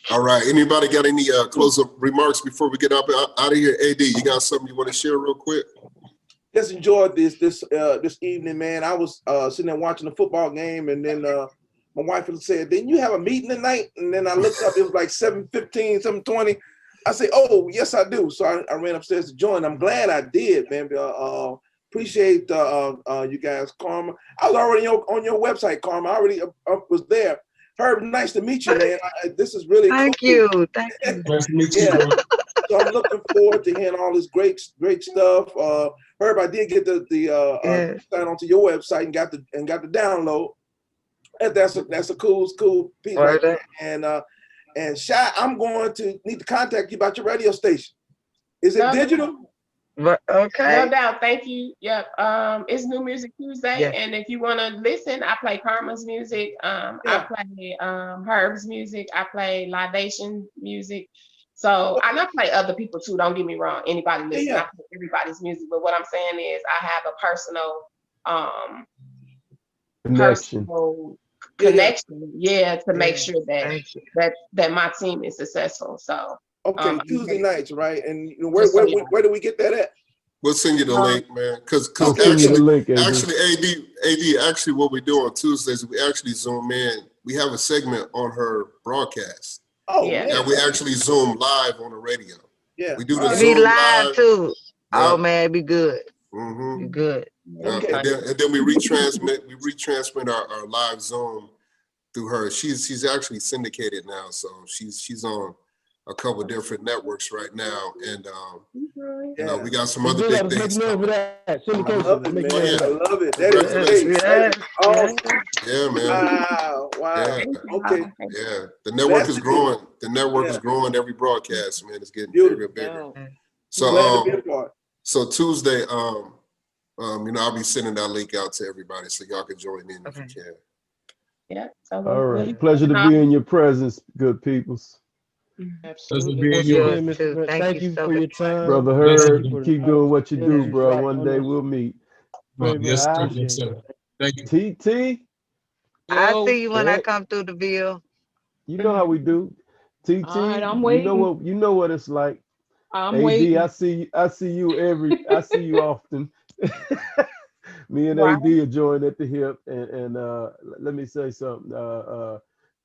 All right. Anybody got any close-up remarks before we get out of here? AD, you got something you want to share real quick? Just enjoyed this evening, man. I was sitting there watching the football game, and then my wife said, "Didn't you have a meeting tonight?" And then I looked up, it was like 7:15, 7:20. I said, "Oh, yes, I do." So I ran upstairs to join. I'm glad I did, man. Appreciate you guys, Karma. I was already on your website, Karma. I already was there. Herb, nice to meet you, man. This is really Thank cool. you. Thank you. Nice to meet you. So I'm looking forward to hearing all this great stuff. Herb, I did get the sign onto your website and got the download. And that's a cool piece right there. And Shy, I'm going to need to contact you about your radio station. Is it digital? Okay. No doubt. Thank you. Yep. It's New Music Tuesday, and if you want to listen, I play Karma's music. I play Herb's music. I play Lyvation music. So I play other people too. Don't get me wrong. Anybody listen, I play everybody's music. But what I'm saying is, I have a personal connection. To make sure that my team is successful. So. Okay, Tuesday nights, right? And where do we get that at? We'll send you the link, man. Because actually, what we do on Tuesdays, we actually zoom in. We have a segment on her broadcast. Oh, yeah. And we actually zoom live on the radio. Yeah, we do the Zoom live too. Yeah. Oh man, it'd be good. Mm-hmm. Be good. Okay. And then we retransmit. We retransmit our live Zoom through her. She's actually syndicated now, so she's on a couple of different networks right now, and we got some other big things. I love it, man. I love it. That is great. Awesome. Yeah, man. Wow. Yeah. Okay. Yeah. The network is growing. The network is growing every broadcast, man. It's getting bigger and bigger. So Tuesday, I'll be sending that link out to everybody so y'all can join in if you can. Yeah. All right. Pleasure to be in your presence, good peoples. Absolutely. Thank you for your time. Brother Herb, keep doing what you do, bro. One day we'll meet. Yes, sir. Thank you. TT? I'll see you when I come through the Ville. You know how we do. TT, right, I'm waiting. You know what it's like. I'm waiting. I see you often. Me and AD are joined at the hip, and let me say something.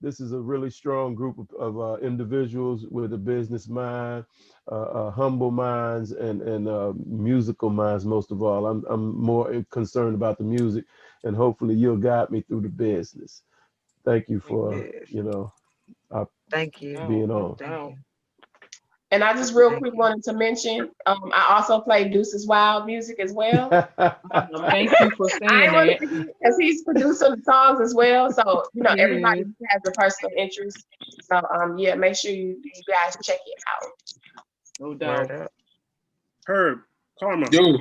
This is a really strong group of individuals with a business mind, humble minds, and musical minds. Most of all, I'm more concerned about the music, and hopefully you'll guide me through the business. Thank you for thank you being on. Thank you. And I just real quick wanted to mention, I also play Deuce's Wild music as well. Thank you for saying that. Because he's producing the songs as well. So, everybody has a personal interest. So, make sure you guys check it out. No doubt. Herb, Karma. Yo.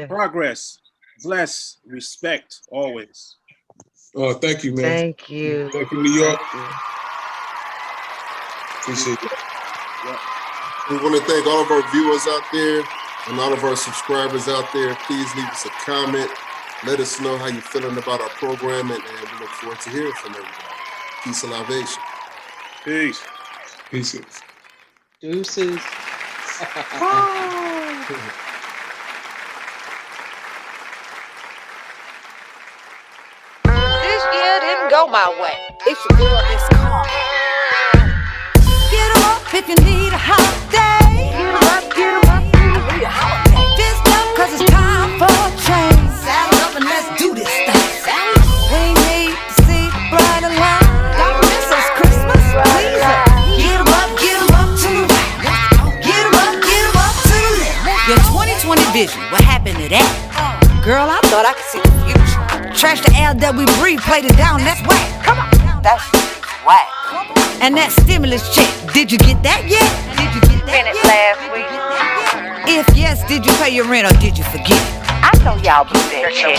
Progress. Bless. Respect. Always. Oh, thank you, man. Thank you. Thank you, New York. Appreciate it. We want to thank all of our viewers out there and all of our subscribers out there. Please leave us a comment. Let us know how you're feeling about our programming, and we look forward to hearing from everybody. Peace and Lyvation. Peace. Peace. Deuces. This year didn't go my way. It's your girl, Miss Karma. Get 'em up if you need a holiday. Get 'em up. I need a holiday. Just up 'cause it's time for a change. Saddle up and let's do this thing. We need to see brighter light. Don't miss us Christmas, please. Get 'em up to the right. Get 'em up to the left. Your 2020 vision, what happened to that? Girl, I thought I could see the future. Trash the air that we breathe, played it down, that's whack. Come on, that's whack. And that stimulus check, did you get that yet? Finished last week. If yes, did you pay your rent or did you forget? I know y'all blew that check.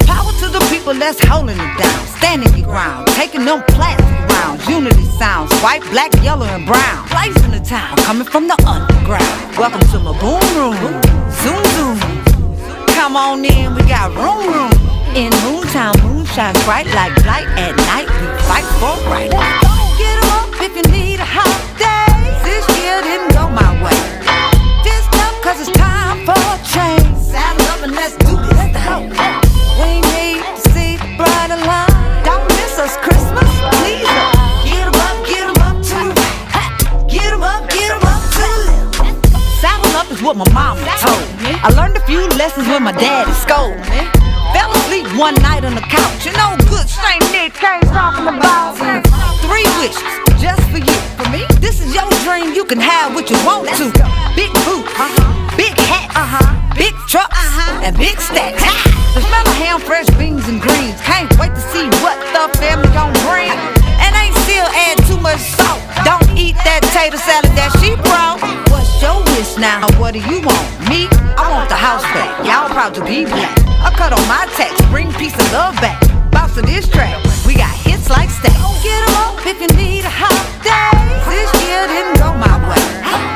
Power to the people that's holding it down, standing your ground, taking them plastic rounds. Unity sounds, white, black, yellow, and brown. Blazing the town, coming from the underground. Welcome to my boom room. Zoom, zoom. Come on in, we got room. In Moontown, moon shines bright like light at night. We fight for right. Get 'em up if you need a holiday. This year didn't go my way. Just up 'cause it's time for a change. Saddle up and let's do this thing. We need to see the brighter line. Don't miss us Christmas, please. Get 'em up to the right. Get 'em up to the left. Saddle up is what my mama told me. I learned a few lessons when my daddy scolded me. Fell asleep one night on the couch, and no good Saint Nick came talking about 3 wishes. just for you. For me, this is your dream. You can have what you want to. Big boots, big hats, big trucks, and big stacks. The smell of ham, fresh beans, and greens. Can't wait to see what the family gon' bring. And ain't still add too much salt. Don't eat that tater salad that she brought. What's your wish now? What do you want? Me? I want the house back. Y'all proud to be black. A cut on my tax. Bring peace and love back. Bounce to this track. We got hits like stacks. Get 'em up if you need a hot day. This year didn't go my way.